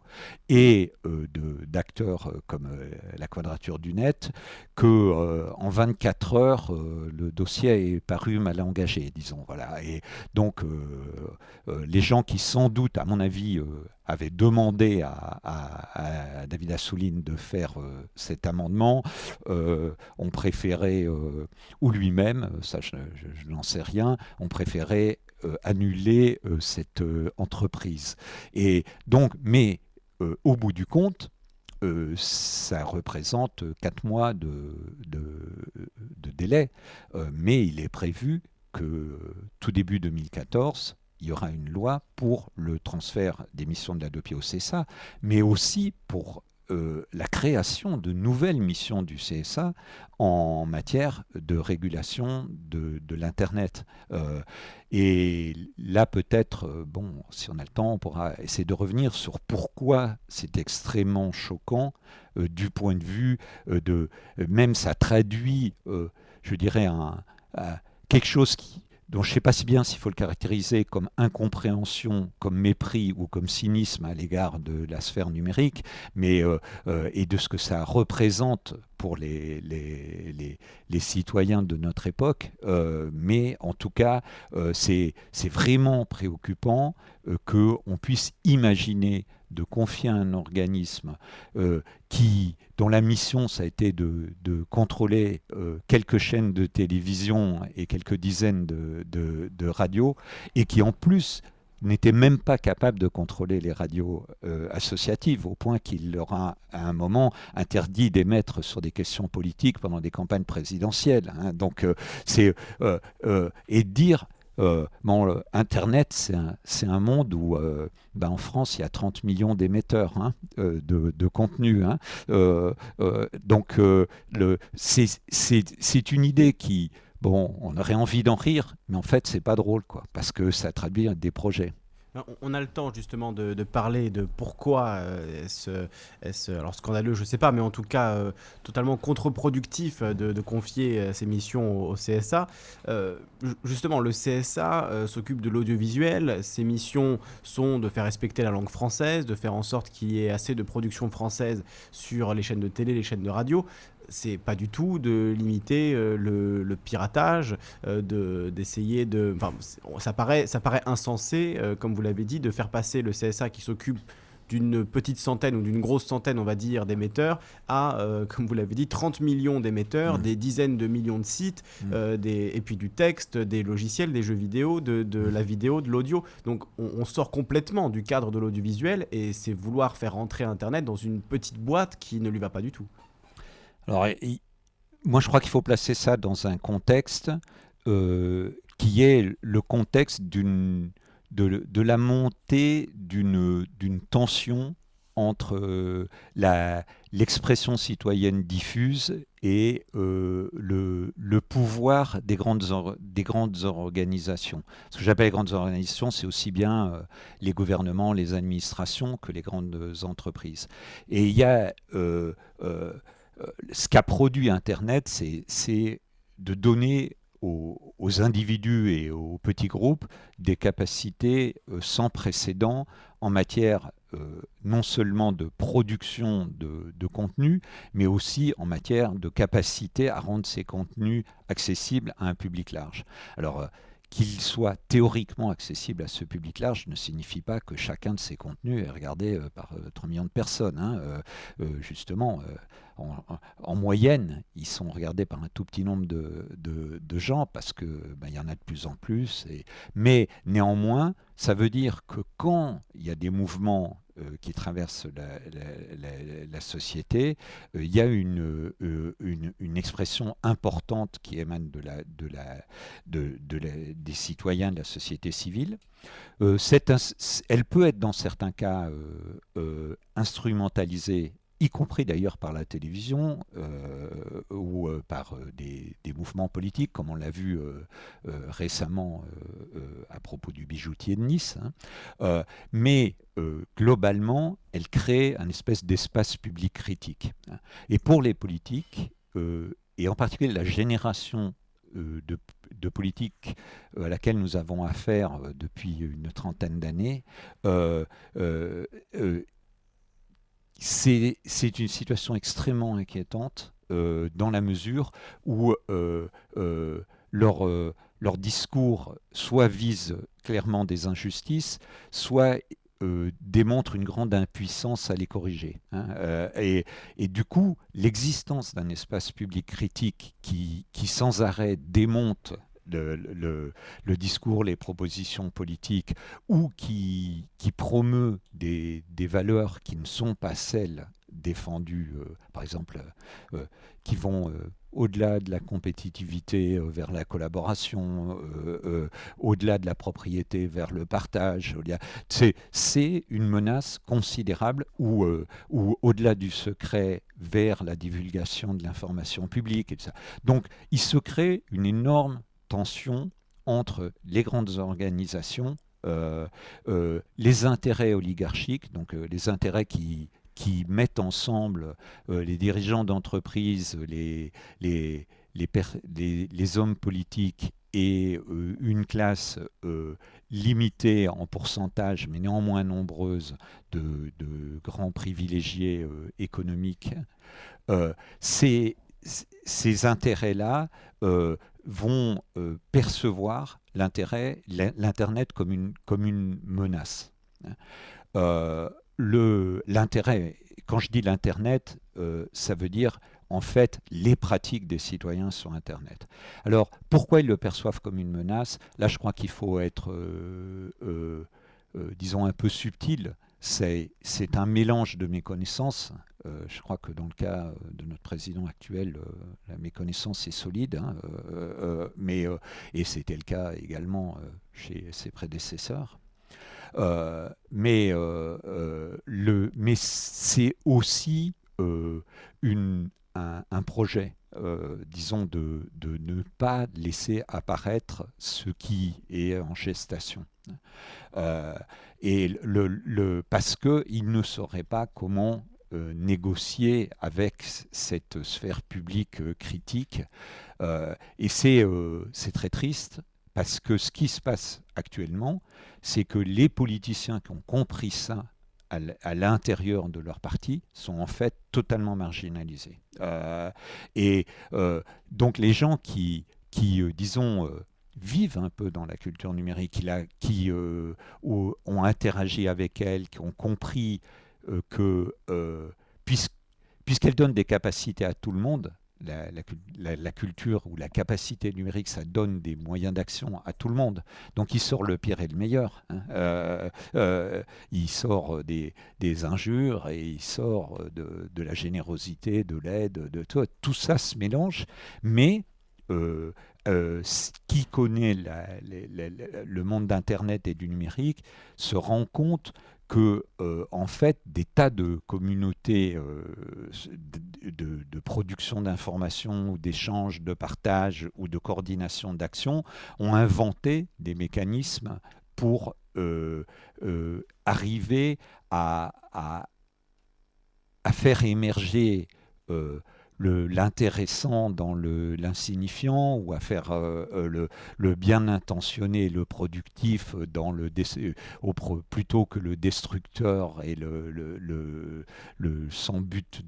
et d'acteurs comme la Quadrature du Net, qu'en 24 heures, le dossier est paru mal engagé, disons. Voilà. Et donc, les gens qui, sans doute, à mon avis, avaient demandé à David Assouline de faire cet amendement, ont préféré, ou lui-même, ça je n'en sais rien, ont préféré annuler cette entreprise. Et donc, mais au bout du compte, ça représente 4 mois de délai, mais il est prévu que tout début 2014, il y aura une loi pour le transfert des missions de la DOPI au CSA, mais aussi pour la création de nouvelles missions du CSA en matière de régulation de l'Internet. Et là, peut-être, bon, si on a le temps, on pourra essayer de revenir sur pourquoi c'est extrêmement choquant du point de vue de... même ça traduit, je dirais, quelque chose dont je ne sais pas si bien s'il faut le caractériser comme incompréhension, comme mépris ou comme cynisme à l'égard de la sphère numérique, mais, et de ce que ça représente pour les citoyens de notre époque. Mais en tout cas, c'est vraiment préoccupant qu'on puisse imaginer de confier à un organisme dont la mission, ça a été de contrôler quelques chaînes de télévision et quelques dizaines de radios, et qui en plus n'était même pas capable de contrôler les radios associatives, au point qu'il leur a à un moment interdit d'émettre sur des questions politiques pendant des campagnes présidentielles. Hein. Donc, et dire... bon, Internet, c'est un monde où, en France, il y a 30 millions d'émetteurs de contenu. Hein. Donc, c'est une idée qui, bon, on aurait envie d'en rire, mais en fait, c'est pas drôle, quoi, parce que ça traduit des projets. On a le temps justement de parler de pourquoi est-ce alors scandaleux, je ne sais pas, mais en tout cas totalement contre-productif de confier ces missions au CSA. Justement, le CSA s'occupe de l'audiovisuel. Ses missions sont de faire respecter la langue française, de faire en sorte qu'il y ait assez de production française sur les chaînes de télé, les chaînes de radio. C'est pas du tout de limiter le piratage, d'essayer de... Enfin, ça paraît insensé, comme vous l'avez dit, de faire passer le CSA qui s'occupe d'une petite centaine ou d'une grosse centaine, on va dire, d'émetteurs à, comme vous l'avez dit, 30 millions d'émetteurs, des dizaines de millions de sites, et puis du texte, des logiciels, des jeux vidéo, de la vidéo, de l'audio. Donc on sort complètement du cadre de l'audiovisuel, et c'est vouloir faire rentrer Internet dans une petite boîte qui ne lui va pas du tout. Alors, moi, je crois qu'il faut placer ça dans un contexte qui est le contexte de la montée d'une tension entre l'expression citoyenne diffuse et le pouvoir des grandes organisations. Ce que j'appelle les grandes organisations, c'est aussi bien les gouvernements, les administrations que les grandes entreprises. Et il y a ce qu'a produit Internet, c'est de donner aux individus et aux petits groupes des capacités sans précédent en matière non seulement de production de contenu, mais aussi en matière de capacité à rendre ces contenus accessibles à un public large. Alors, qu'il soit théoriquement accessible à ce public large ne signifie pas que chacun de ces contenus est regardé par 3 millions de personnes. Justement, en moyenne, ils sont regardés par un tout petit nombre de gens parce que y en a de plus en plus. Mais néanmoins, ça veut dire que quand il y a des mouvements qui traversent la société, il y a une expression importante qui émane des citoyens de la société civile. Elle peut être dans certains cas instrumentalisée, y compris d'ailleurs par la télévision ou par des mouvements politiques, comme on l'a vu récemment à propos du bijoutier de Nice. Mais globalement, elle crée un espèce d'espace public critique. Et pour les politiques, et en particulier la génération de politique à laquelle nous avons affaire depuis une trentaine d'années, c'est une situation extrêmement inquiétante dans la mesure où leur discours soit vise clairement des injustices, soit démontre une grande impuissance à les corriger. Et du coup, l'existence d'un espace public critique qui sans arrêt démonte le discours, les propositions politiques, ou qui promeut des valeurs qui ne sont pas celles défendues, par exemple, qui vont au-delà de la compétitivité vers la collaboration, au-delà de la propriété vers le partage. C'est une menace considérable ou au-delà du secret vers la divulgation de l'information publique. Et tout ça. Donc il se crée une énorme tension entre les grandes organisations, les intérêts oligarchiques, donc les intérêts qui mettent ensemble les dirigeants d'entreprise, les hommes politiques et une classe limitée en pourcentage, mais néanmoins nombreuse, de grands privilégiés économiques. Ces intérêts-là vont percevoir l'Internet comme une menace. L'intérêt, quand je dis l'Internet, ça veut dire en fait les pratiques des citoyens sur Internet. Alors pourquoi ils le perçoivent comme une menace? Là, je crois qu'il faut être, disons, un peu subtil. C'est un mélange de méconnaissance. Je crois que dans le cas de notre président actuel, la méconnaissance est solide, et c'était le cas également chez ses prédécesseurs. Mais c'est aussi un projet, disons, de ne pas laisser apparaître ce qui est en gestation. Parce qu'il ne saurait pas comment négocier avec cette sphère publique critique. Et c'est très triste, parce que ce qui se passe actuellement, c'est que les politiciens qui ont compris ça à l'intérieur de leur parti sont en fait totalement marginalisés. Donc les gens qui disons, vivent un peu dans la culture numérique, qui ont interagi avec elle, qui ont compris que puisqu'elle donne des capacités à tout le monde, la culture ou la capacité numérique, ça donne des moyens d'action à tout le monde. Donc il sort le pire et le meilleur. Il sort des injures et il sort de la générosité, de l'aide, de tout ça se mélange. Mais qui connaît le monde d'Internet et du numérique se rend compte que, en fait, des tas de communautés de production d'informations ou d'échange, de partage ou de coordination d'actions ont inventé des mécanismes pour arriver à faire émerger l'intéressant dans l'insignifiant, ou à faire le bien intentionné et le productif dans plutôt que le destructeur et le sans but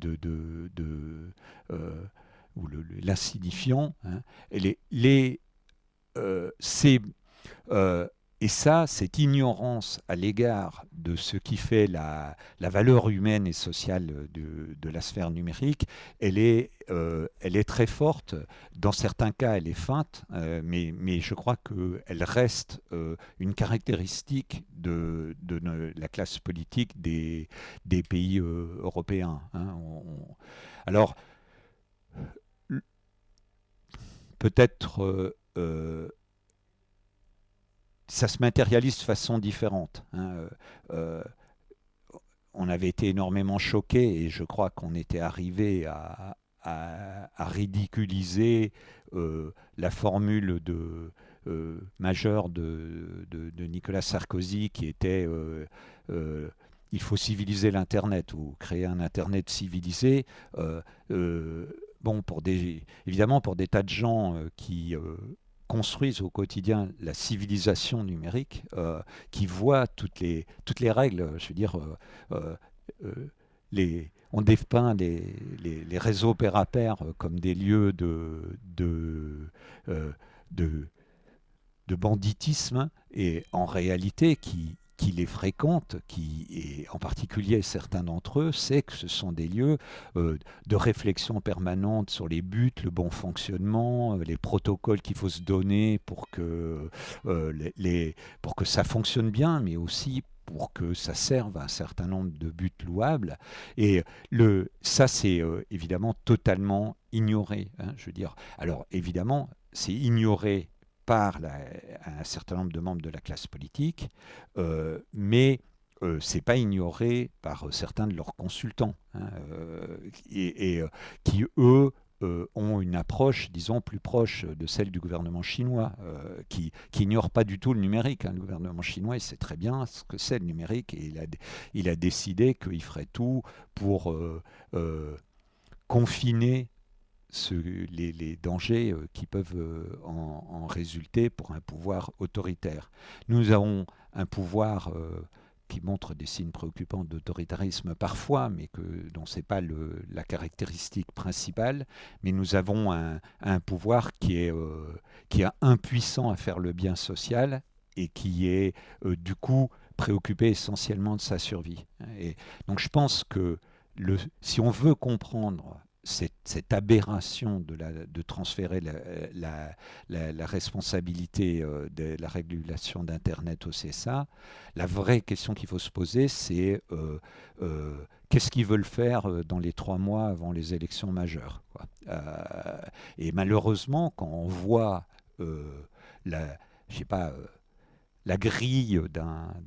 ou l'insignifiant. Hein. C'est et ça, cette ignorance à l'égard de ce qui fait la valeur humaine et sociale de la sphère numérique, elle est très forte. Dans certains cas, elle est feinte, mais je crois qu'elle reste une caractéristique de la classe politique des pays européens. Hein. Alors, peut-être... ça se matérialise de façon différente. Hein. On avait été énormément choqués, et je crois qu'on était arrivé à ridiculiser la formule majeure de Nicolas Sarkozy, qui était il faut civiliser l'Internet, ou créer un Internet civilisé. Bon, évidemment, pour des tas de gens qui construisent au quotidien la civilisation numérique, qui voient toutes les règles. Je veux dire, on dépeint les réseaux pair-à-pair comme des lieux de banditisme, et en réalité, qui les fréquentent, et en particulier certains d'entre eux, c'est que ce sont des lieux de réflexion permanente sur les buts, le bon fonctionnement, les protocoles qu'il faut se donner pour que ça fonctionne bien, mais aussi pour que ça serve à un certain nombre de buts louables. Et ça, c'est évidemment totalement ignoré. Hein, je veux dire. Alors évidemment, c'est ignoré par un certain nombre de membres de la classe politique, mais c'est pas ignoré par certains de leurs consultants, hein, qui, eux, ont une approche, disons, plus proche de celle du gouvernement chinois, qui ignore pas du tout le numérique. Hein. Le gouvernement chinois, il sait très bien ce que c'est le numérique, et il a décidé qu'il ferait tout pour confiner les dangers qui peuvent en résulter pour un pouvoir autoritaire. Nous avons un pouvoir qui montre des signes préoccupants d'autoritarisme parfois, mais dont ce n'est pas la caractéristique principale. Mais nous avons un pouvoir qui est impuissant à faire le bien social, et qui est du coup préoccupé essentiellement de sa survie. Et donc je pense que si on veut comprendre cette aberration de transférer la responsabilité de la régulation d'Internet au CSA, la vraie question qu'il faut se poser, c'est qu'est-ce qu'ils veulent faire dans les 3 mois avant les élections majeures, quoi. Et malheureusement, quand on voit je sais pas, la grille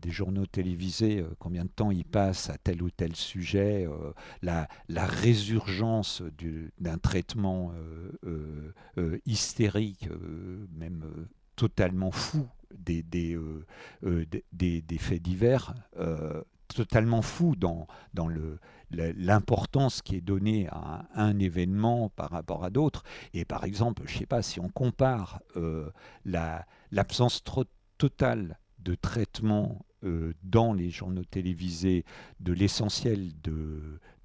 des journaux télévisés, combien de temps ils passent à tel ou tel sujet, la résurgence d'un traitement hystérique, même totalement fou des faits divers, totalement fou dans l'importance qui est donnée à un événement par rapport à d'autres. Et par exemple, je ne sais pas, si on compare l'absence totale de traitement dans les journaux télévisés de l'essentiel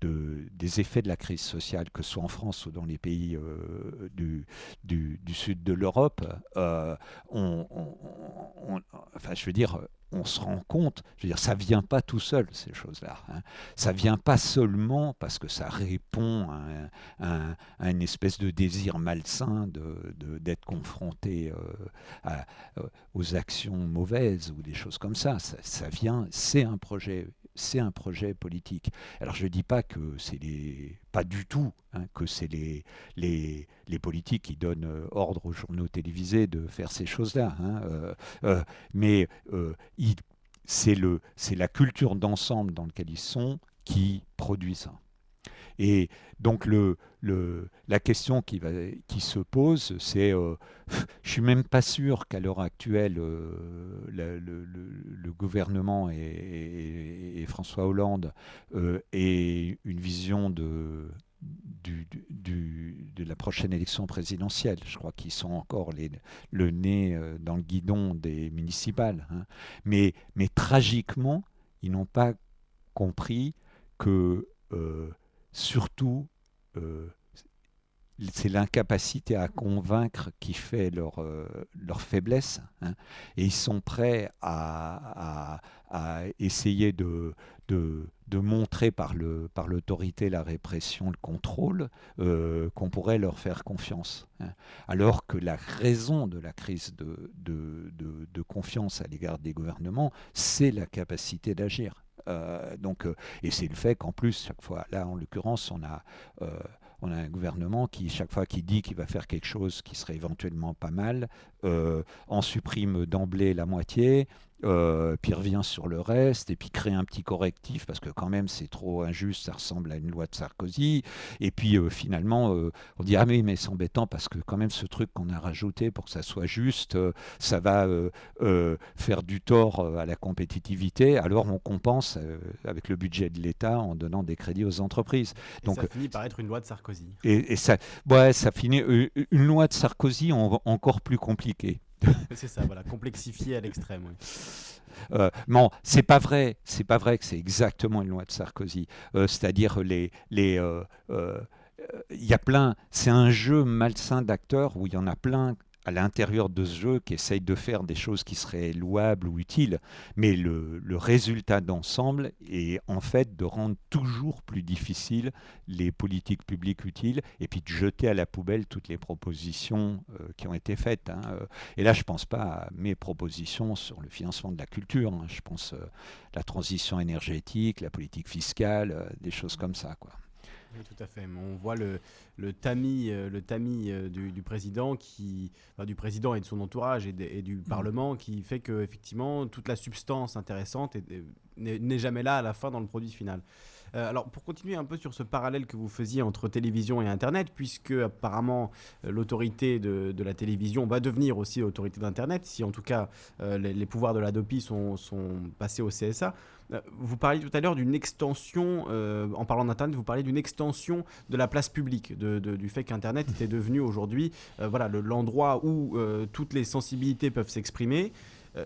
des effets de la crise sociale, que ce soit en France ou dans les pays du sud de l'Europe, enfin, je veux dire, on se rend compte, je veux dire, ça vient pas tout seul, ces choses-là. Hein. Ça vient pas seulement parce que ça répond à une espèce de désir malsain d'être confronté aux actions mauvaises ou des choses comme ça. Ça vient, c'est un projet politique. Alors je dis pas que pas du tout, hein, que c'est les politiques qui donnent ordre aux journaux télévisés de faire ces choses-là, hein, mais c'est la culture d'ensemble dans laquelle ils sont qui produit ça. Et donc la question qui se pose, c'est, je suis même pas sûr qu'à l'heure actuelle, le gouvernement et François Hollande aient une vision de la prochaine élection présidentielle. Je crois qu'ils sont encore le nez dans le guidon des municipales. Hein. Mais tragiquement, ils n'ont pas compris que surtout, c'est l'incapacité à convaincre qui fait leur faiblesse. Hein. Et ils sont prêts à essayer de montrer par l'autorité, la répression, le contrôle, qu'on pourrait leur faire confiance. Hein. Alors que la raison de la crise de confiance à l'égard des gouvernements, c'est la capacité d'agir. Et c'est le fait qu'en plus, chaque fois, là en l'occurrence, on a un gouvernement qui, chaque fois qu'il dit qu'il va faire quelque chose qui serait éventuellement pas mal, en supprime d'emblée la moitié, puis revient sur le reste, et puis crée un petit correctif, parce que quand même c'est trop injuste, ça ressemble à une loi de Sarkozy, et puis finalement on dit « Ah mais c'est embêtant, parce que quand même ce truc qu'on a rajouté pour que ça soit juste, ça va faire du tort à la compétitivité, alors on compense avec le budget de l'État en donnant des crédits aux entreprises. » Donc ça finit par être une loi de Sarkozy. Et ça finit une loi de Sarkozy encore plus compliquée. C'est ça, voilà, complexifié à l'extrême. Oui. Non, c'est pas vrai que c'est exactement une loi de Sarkozy. C'est-à-dire il y a plein, c'est un jeu malsain d'acteurs où il y en a plein à l'intérieur de ce jeu qui essayent de faire des choses qui seraient louables ou utiles, mais le résultat d'ensemble est en fait de rendre toujours plus difficile les politiques publiques utiles et puis de jeter à la poubelle toutes les propositions qui ont été faites. Hein. Et là, je ne pense pas à mes propositions sur le financement de la culture, hein. Je pense la transition énergétique, la politique fiscale, des choses comme ça, quoi. Oui, tout à fait. On voit le tamis du président du président et de son entourage et du Parlement qui fait que effectivement toute la substance intéressante n'est jamais là à la fin dans le produit final. Alors pour continuer un peu sur ce parallèle que vous faisiez entre télévision et Internet, puisque apparemment l'autorité de la télévision va devenir aussi autorité d'Internet, si en tout cas les pouvoirs de l'Hadopi sont passés au CSA. Vous parliez tout à l'heure d'une extension, en parlant d'Internet, vous parliez d'une extension de la place publique, du fait qu'Internet était devenu aujourd'hui l'endroit où toutes les sensibilités peuvent s'exprimer.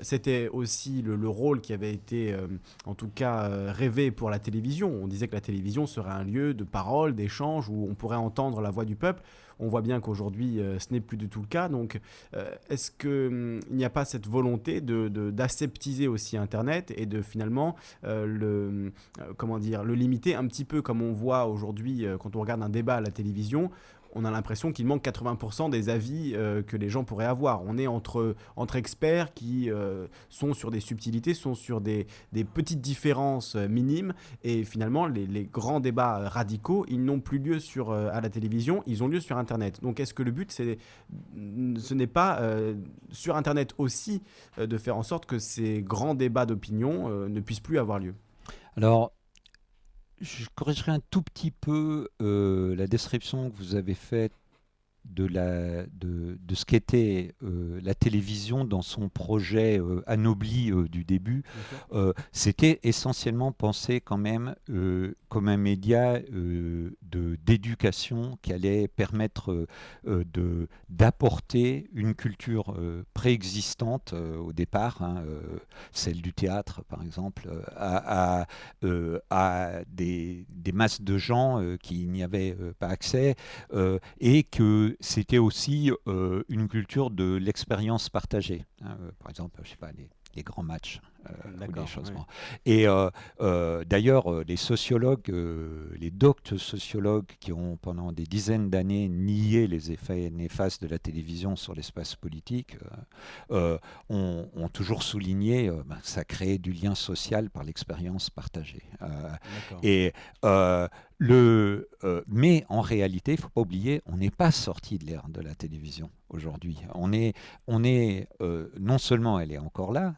C'était aussi le rôle qui avait été, en tout cas, rêvé pour la télévision. On disait que la télévision serait un lieu de parole, d'échange, où on pourrait entendre la voix du peuple. On voit bien qu'aujourd'hui, ce n'est plus du tout le cas. Donc, est-ce qu'il n'y a pas cette volonté d'aseptiser aussi Internet et de finalement le limiter un petit peu comme on voit aujourd'hui quand on regarde un débat à la télévision? On a l'impression qu'il manque 80% des avis que les gens pourraient avoir. On est entre experts qui sont sur des subtilités, sont sur des petites différences minimes. Et finalement, les grands débats radicaux, ils n'ont plus lieu à la télévision, ils ont lieu sur Internet. Donc est-ce que le but, ce n'est pas sur Internet aussi de faire en sorte que ces grands débats d'opinion ne puissent plus avoir lieu? Alors, je corrigerai un tout petit peu la description que vous avez faite de ce qu'était la télévision dans son projet anobli du début. C'était essentiellement pensé quand même comme un média d'éducation qui allait permettre d'apporter une culture préexistante au départ, hein, celle du théâtre par exemple, à des masses de gens qui n'y avaient pas accès, et que c'était aussi une culture de l'expérience partagée. Hein, par exemple, je sais pas, les grands matchs ou des choses. Oui. Et d'ailleurs, les sociologues, les doctes sociologues qui ont pendant des dizaines d'années nié les effets néfastes de la télévision sur l'espace politique ont toujours souligné que ça créait du lien social par l'expérience partagée. Et Mais en réalité, il ne faut pas oublier, on n'est pas sorti de l'ère de la télévision aujourd'hui. Non seulement elle est encore là,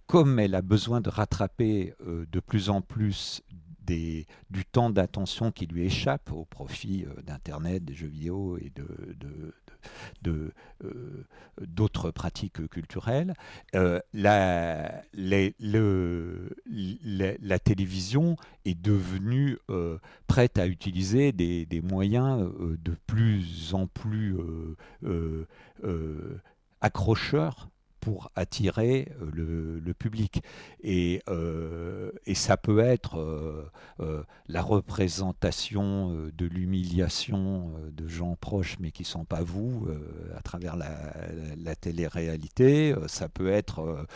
comme elle a besoin de rattraper de plus en plus du temps d'attention qui lui échappe au profit d'Internet, des jeux vidéo et de, euh, d'autres pratiques culturelles, la télévision est devenue prête à utiliser des moyens de plus en plus accrocheurs pour attirer le public. Et ça peut être la représentation de l'humiliation de gens proches mais qui ne sont pas vous à travers la télé-réalité. Ça peut être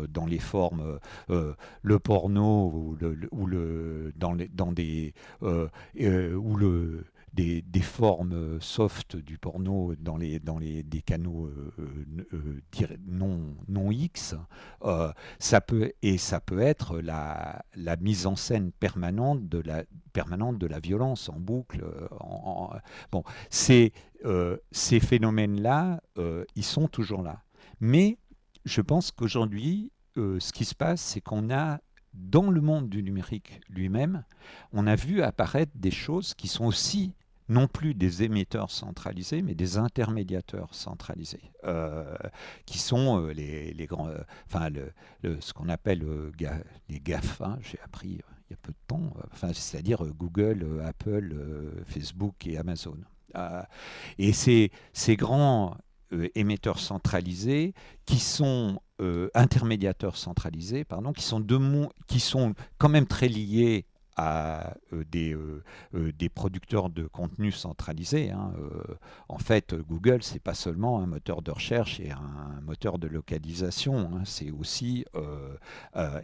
dans les formes le porno ou des formes soft du porno dans des canaux non X, ça peut être la mise en scène permanente de la violence en boucle. Bon, ces phénomènes-là, ils sont toujours là. Mais je pense qu'aujourd'hui, ce qui se passe, c'est qu'on a dans le monde du numérique lui-même, on a vu apparaître des choses qui sont aussi non plus des émetteurs centralisés, mais des intermédiateurs centralisés, qui sont les grands, ce qu'on appelle les GAFA, j'ai appris il y a peu de temps, c'est-à-dire Google, Apple, Facebook et Amazon. Et ces grands émetteurs centralisés qui sont intermédiateurs centralisés, pardon, qui sont quand même très liés à des producteurs de contenu centralisés. Hein. En fait, Google, c'est pas seulement un moteur de recherche et un moteur de localisation, hein. C'est aussi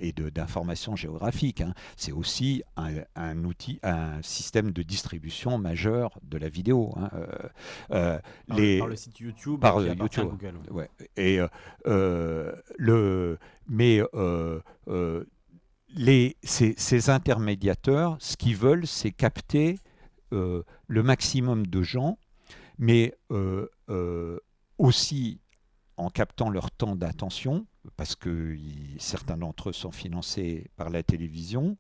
et d'information géographique. Hein. C'est aussi un outil, un système de distribution majeur de la vidéo. Hein. Par le site YouTube, par qui appartient YouTube. à Google. Ouais. Et ces intermédiateurs, ce qu'ils veulent, c'est capter le maximum de gens, mais aussi en captant leur temps d'attention, parce que certains d'entre eux sont financés par la télévision,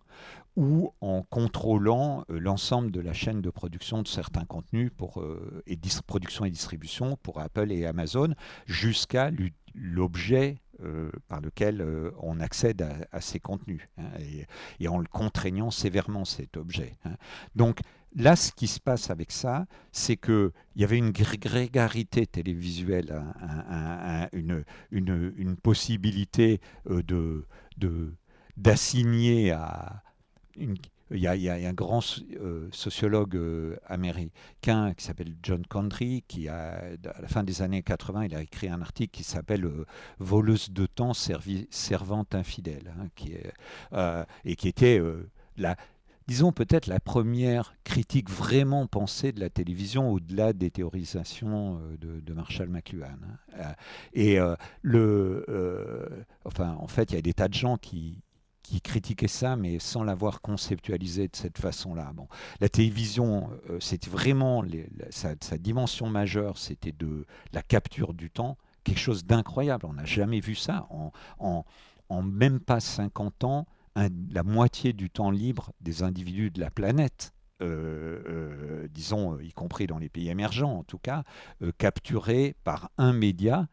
ou en contrôlant l'ensemble de la chaîne de production de certains contenus production et distribution pour Apple et Amazon, jusqu'à l'objet par lequel on accède à ces contenus, hein, et en le contraignant sévèrement cet objet. Hein. Donc là, ce qui se passe avec ça, c'est qu'il y avait une grégarité télévisuelle, une possibilité d'assigner à il y a un grand sociologue américain qui s'appelle John Condry, qui à la fin des années 80, il a écrit un article qui s'appelle Voleuse de temps, servante infidèle, hein, qui était disons peut-être la première critique vraiment pensée de la télévision au-delà des théorisations de Marshall McLuhan. Hein. En fait, il y a des tas de gens qui critiquaient ça, mais sans l'avoir conceptualisé de cette façon-là. Bon, la télévision, c'était vraiment sa dimension majeure, c'était de la capture du temps, quelque chose d'incroyable. On n'a jamais vu ça en même pas 50 ans. La moitié du temps libre des individus de la planète, disons, y compris dans les pays émergents en tout cas, capturé par un média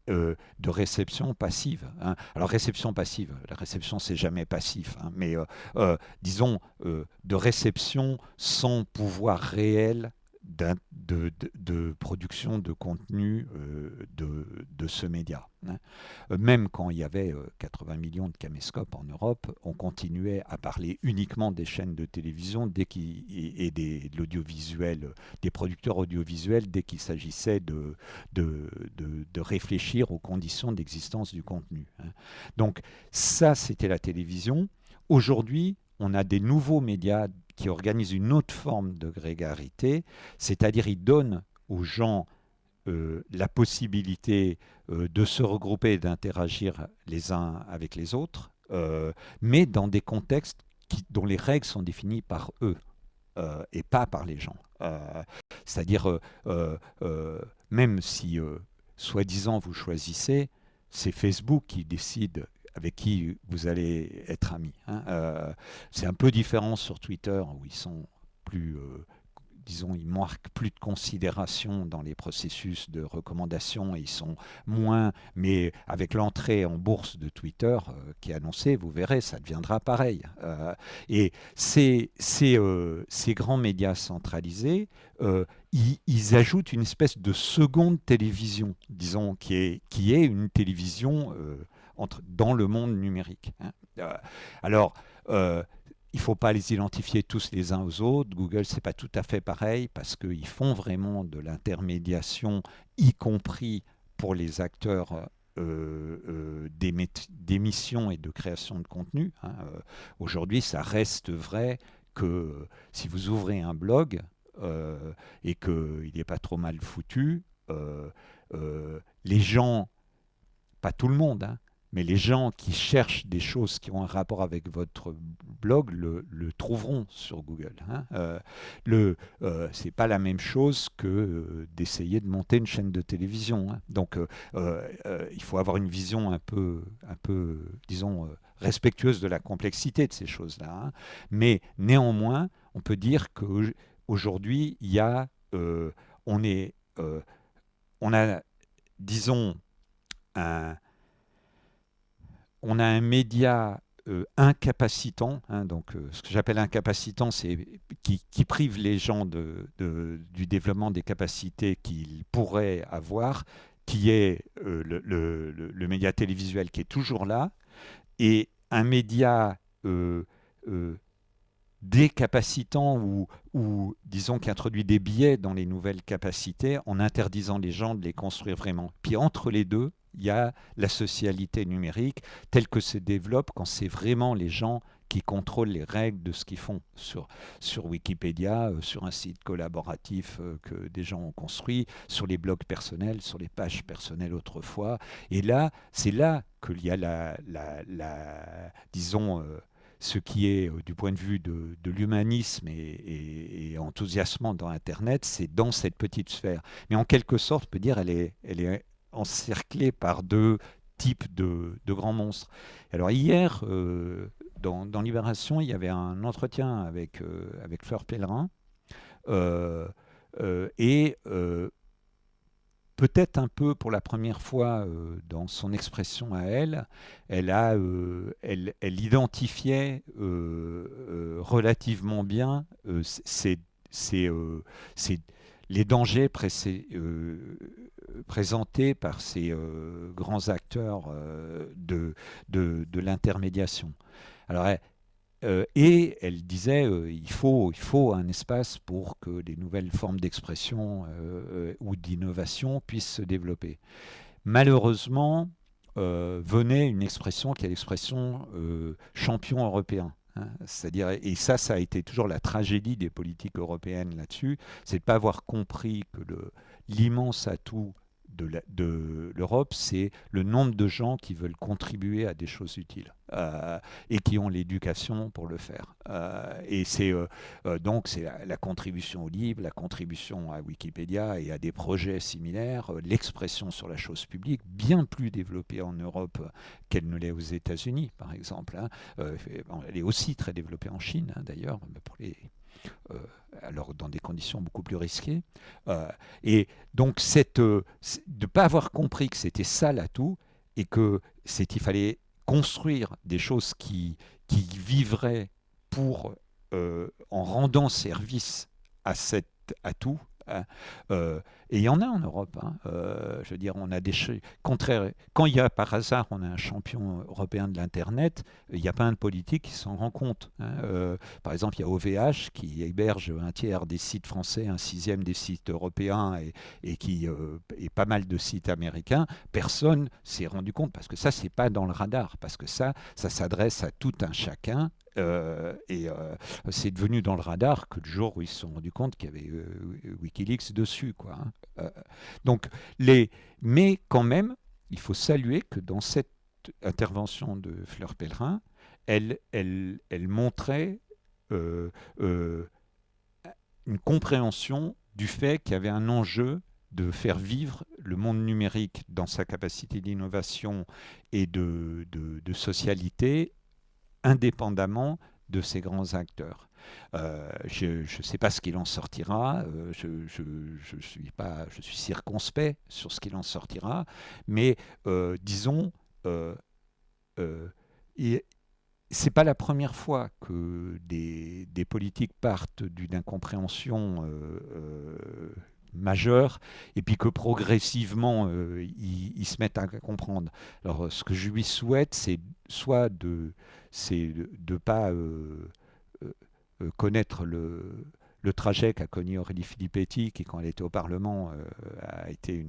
de réception passive. Hein. Alors réception passive, la réception c'est jamais passif, hein, mais disons de réception sans pouvoir réel de production de contenu de ce média. Hein. Même quand il y avait 80 millions de caméscopes en Europe, on continuait à parler uniquement des chaînes de télévision et de l'audiovisuel, des producteurs audiovisuels dès qu'il s'agissait de réfléchir aux conditions d'existence du contenu. Hein. Donc ça, c'était la télévision. Aujourd'hui, on a des nouveaux médias qui organisent une autre forme de grégarité, c'est-à-dire ils donnent aux gens la possibilité de se regrouper et d'interagir les uns avec les autres, mais dans des contextes dont les règles sont définies par eux et pas par les gens. C'est-à-dire, même si, soi-disant, vous choisissez, c'est Facebook qui décide avec qui vous allez être amis. C'est un peu différent sur Twitter, où ils sont plus... disons, ils marquent plus de considération dans les processus de recommandation et ils sont moins, mais avec l'entrée en bourse de Twitter qui est annoncée, vous verrez, ça deviendra pareil. Et ces grands médias centralisés, ils ajoutent une espèce de seconde télévision, disons, qui est une télévision dans le monde numérique. Alors, il ne faut pas les identifier tous les uns aux autres. Google, ce n'est pas tout à fait pareil parce qu'ils font vraiment de l'intermédiation, y compris pour les acteurs d'émission et de création de contenu. Aujourd'hui, ça reste vrai que si vous ouvrez un blog et qu'il n'est pas trop mal foutu, les gens, pas tout le monde, mais les gens qui cherchent des choses qui ont un rapport avec votre blog le trouveront sur Google. C'est pas la même chose que d'essayer de monter une chaîne de télévision. Donc, il faut avoir une vision un peu disons, respectueuse de la complexité de ces choses-là. Mais néanmoins, on peut dire qu'aujourd'hui, il y a, on a, disons, on a un média incapacitant, donc ce que j'appelle incapacitant, c'est qui prive les gens du développement des capacités qu'ils pourraient avoir, qui est le média télévisuel qui est toujours là, et un média décapacitant ou disons qui introduit des biais dans les nouvelles capacités en interdisant les gens de les construire vraiment. Puis entre les deux, il y a la socialité numérique telle que se développe quand c'est vraiment les gens qui contrôlent les règles de ce qu'ils font sur Wikipédia, sur un site collaboratif que des gens ont construit, sur les blogs personnels, sur les pages personnelles autrefois. Et là, c'est là qu'il y a disons, ce qui est, du point de vue de l'humanisme et enthousiasmant dans Internet, c'est dans cette petite sphère. Mais en quelque sorte, on peut dire elle est encerclée par deux types de grands monstres. Alors hier, dans Libération, il y avait un entretien avec Fleur Pellerin, et peut-être un peu pour la première fois dans son expression à elle, elle identifiait relativement bien les dangers présentés par ces grands acteurs de l'intermédiation. Alors, et elle disait il faut un espace pour que les nouvelles formes d'expression ou d'innovation puissent se développer. Malheureusement, venait une expression qui est l'expression champion européen. C'est-à-dire, et ça a été toujours la tragédie des politiques européennes là-dessus, c'est de ne pas avoir compris que l'immense atout de l'Europe, c'est le nombre de gens qui veulent contribuer à des choses utiles et qui ont l'éducation pour le faire. Et donc c'est la contribution au livre, la contribution à Wikipédia et à des projets similaires, l'expression sur la chose publique, bien plus développée en Europe qu'elle ne l'est aux États-Unis, par exemple. Elle est aussi très développée en Chine, d'ailleurs, pour alors dans des conditions beaucoup plus risquées. Et donc de ne pas avoir compris que c'était ça l'atout et qu'il fallait construire des choses qui vivraient en rendant service à cet atout. Et il y en a en Europe. Je veux dire, on a des contraires. Quand il y a par hasard, on a un champion européen de l'Internet, il n'y a pas un politique qui s'en rend compte. Par exemple, il y a OVH qui héberge un tiers des sites français, un sixième des sites européens et pas mal de sites américains. Personne s'est rendu compte parce que ça, c'est pas dans le radar, parce que ça s'adresse à tout un chacun. C'est devenu dans le radar que le jour où ils se sont rendus compte qu'il y avait Wikileaks dessus, quoi. Mais quand même, il faut saluer que dans cette intervention de Fleur Pellerin, elle montrait euh, euh, une compréhension du fait qu'il y avait un enjeu de faire vivre le monde numérique dans sa capacité d'innovation et de socialité indépendamment de ces grands acteurs. Je ne sais pas ce qu'il en sortira, je suis circonspect sur ce qu'il en sortira, mais disons, euh, c'est pas la première fois que des politiques partent d'une incompréhension majeure et puis que progressivement ils se mettent à comprendre. Alors ce que je lui souhaite, c'est soit de pas connaître le trajet qu'a connu Aurélie Filippetti, qui quand elle était au Parlement a été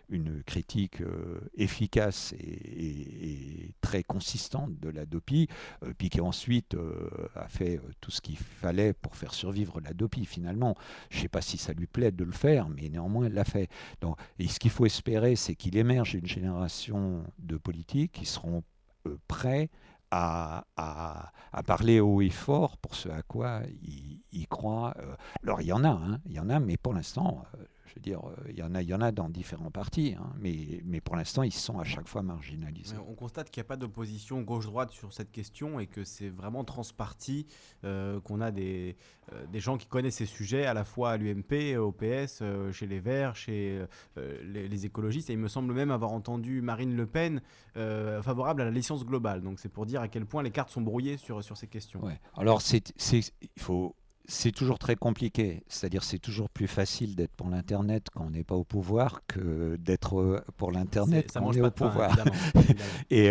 une critique efficace et très consistante de la DOPI, puis qui ensuite a fait tout ce qu'il fallait pour faire survivre la DOPI finalement. Je ne sais pas si ça lui plaît de le faire, mais néanmoins elle l'a fait. Donc, et ce qu'il faut espérer, c'est qu'il émerge une génération de politiques qui seront prêts à parler haut et fort pour ce à quoi ils croient. Alors il y en a, mais pour l'instant, je veux dire, il y en a dans différents partis, hein, mais pour l'instant, ils sont à chaque fois marginalisés. On constate qu'il n'y a pas d'opposition gauche-droite sur cette question et que c'est vraiment transparti, qu'on a des gens qui connaissent ces sujets à la fois à l'UMP, au PS, chez les Verts, chez les écologistes. Et il me semble même avoir entendu Marine Le Pen favorable à la licence globale. Donc c'est pour dire à quel point les cartes sont brouillées sur ces questions. Ouais. Alors c'est toujours très compliqué. C'est-à-dire c'est toujours plus facile d'être pour l'Internet quand on n'est pas au pouvoir que d'être pour l'Internet quand on est au pouvoir. Évidemment. Et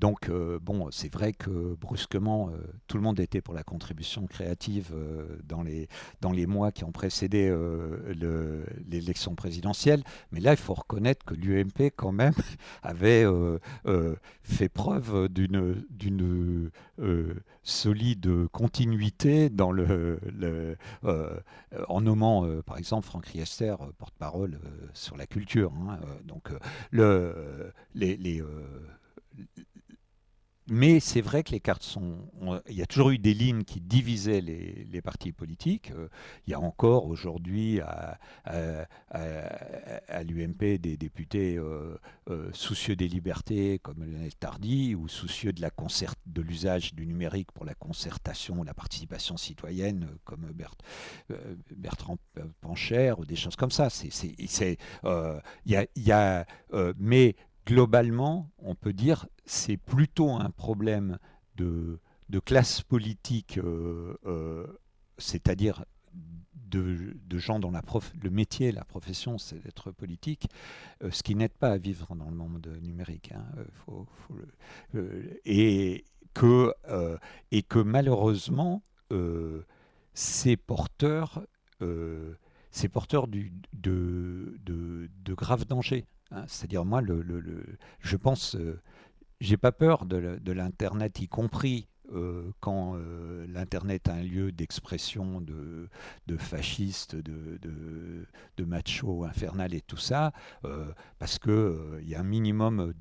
donc, bon, c'est vrai que brusquement, tout le monde était pour la contribution créative dans les mois qui ont précédé l'élection présidentielle. Mais là, il faut reconnaître que l'UMP, quand même, avait fait preuve d'une solide continuité dans en nommant par exemple Franck Riester porte-parole sur la culture. Hein, donc mais c'est vrai que les cartes il y a toujours eu des lignes qui divisaient les partis politiques. Il y a encore aujourd'hui à l'UMP des députés soucieux des libertés comme Lionel Tardy ou soucieux de l'usage du numérique pour la concertation, la participation citoyenne comme Bertrand Pancher ou des choses comme ça. Mais globalement, on peut dire c'est plutôt un problème de classe politique, c'est-à-dire de gens dont le métier, la profession, c'est d'être politique, ce qui n'aide pas à vivre dans le monde numérique. Hein, et que malheureusement, c'est porteur de graves dangers. Hein, c'est-à-dire, moi, je pense, j'ai pas peur de l'Internet, y compris quand l'Internet est un lieu d'expression de fascistes, de machos infernal et tout ça, parce qu'il y a un minimum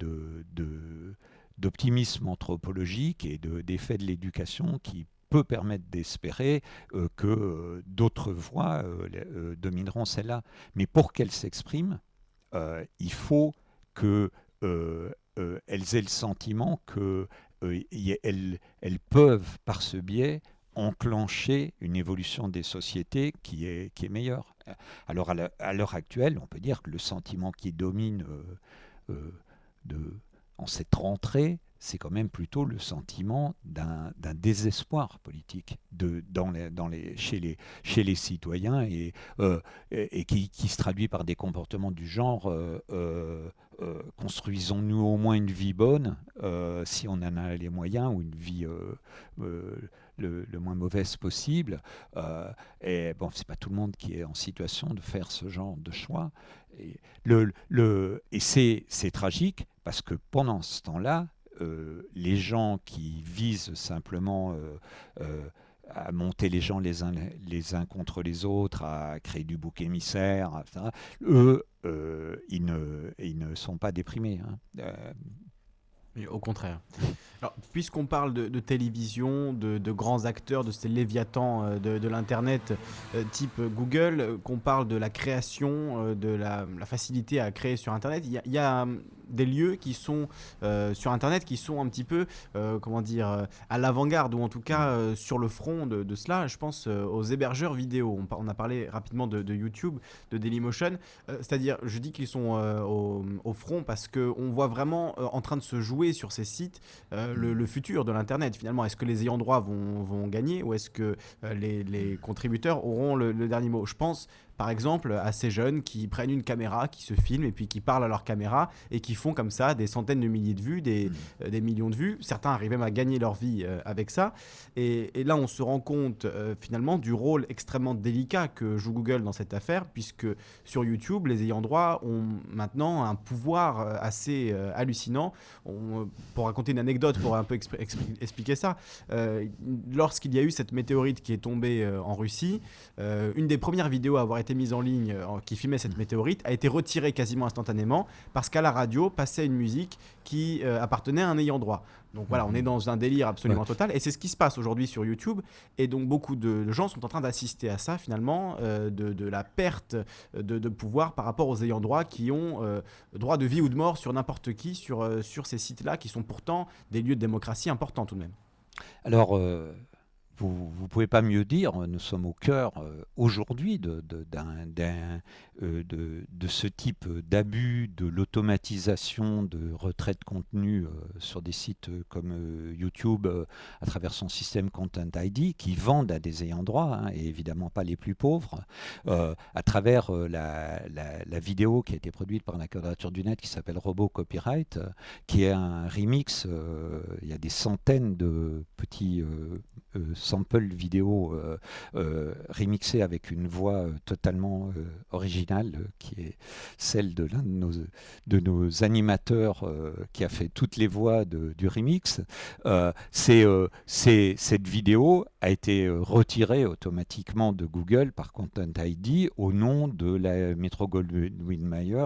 d'optimisme anthropologique et d'effet de l'éducation qui peut permettre d'espérer que d'autres voix domineront celle-là. Mais pour qu'elle s'exprime, il faut qu'elles aient le sentiment qu'elles peuvent, par ce biais, enclencher une évolution des sociétés qui est meilleure. Alors à l'heure actuelle, on peut dire que le sentiment qui domine en cette rentrée, c'est quand même plutôt le sentiment d'un désespoir politique chez les citoyens et qui se traduit par des comportements du genre construisons-nous au moins une vie bonne si on en a les moyens, ou une vie le moins mauvaise possible. Et bon, c'est pas tout le monde qui est en situation de faire ce genre de choix. Et c'est tragique parce que pendant ce temps-là, les gens qui visent simplement à monter les gens les uns contre les autres, à créer du bouc émissaire, etc., eux, ils ne sont pas déprimés. Hein. Et au contraire. Alors, puisqu'on parle de télévision, de grands acteurs, de ces léviathans de l'Internet type Google, qu'on parle de la création, de la facilité à créer sur Internet, il y a des lieux qui sont sur Internet qui sont un petit peu, comment dire, à l'avant-garde ou en tout cas sur le front de cela. Je pense aux hébergeurs vidéo. On a parlé rapidement de YouTube, de Dailymotion. C'est-à-dire, je dis qu'ils sont au front parce qu'on voit vraiment en train de se jouer sur ces sites le futur de l'Internet. Finalement, est-ce que les ayants droit vont gagner ou est-ce que les contributeurs auront le dernier mot? Je pense par exemple à ces jeunes qui prennent une caméra, qui se filment et puis qui parlent à leur caméra et qui font comme ça des centaines de milliers de vues, des millions de vues. Certains arrivent même à gagner leur vie avec ça. Et là, on se rend compte finalement du rôle extrêmement délicat que joue Google dans cette affaire, puisque sur YouTube, les ayants droit ont maintenant un pouvoir assez hallucinant. Pour raconter une anecdote, pour un peu expliquer ça, lorsqu'il y a eu cette météorite qui est tombée en Russie, une des premières vidéos à avoir été mise en ligne qui filmait cette météorite a été retirée quasiment instantanément parce qu'à la radio passait une musique qui appartenait à un ayant droit. Donc voilà, on est dans un délire absolument total et c'est ce qui se passe aujourd'hui sur YouTube et donc beaucoup de gens sont en train d'assister à ça finalement, de la perte de pouvoir par rapport aux ayants droit qui ont droit de vie ou de mort sur n'importe qui sur ces sites-là qui sont pourtant des lieux de démocratie importants tout de même. Alors, vous ne pouvez pas mieux dire, nous sommes au cœur aujourd'hui de ce type d'abus, de l'automatisation de retrait de contenu sur des sites comme YouTube à travers son système Content ID qui vendent à des ayants droit, et évidemment pas les plus pauvres, à travers la vidéo qui a été produite par la Quadrature du Net qui s'appelle Robot Copyright, qui est un remix. Il y a des centaines de petits sample vidéo remixé avec une voix totalement originale qui est celle de l'un de nos animateurs qui a fait toutes les voix du remix. Cette vidéo a été retirée automatiquement de Google par Content ID au nom de la Metro-Goldwyn-Mayer,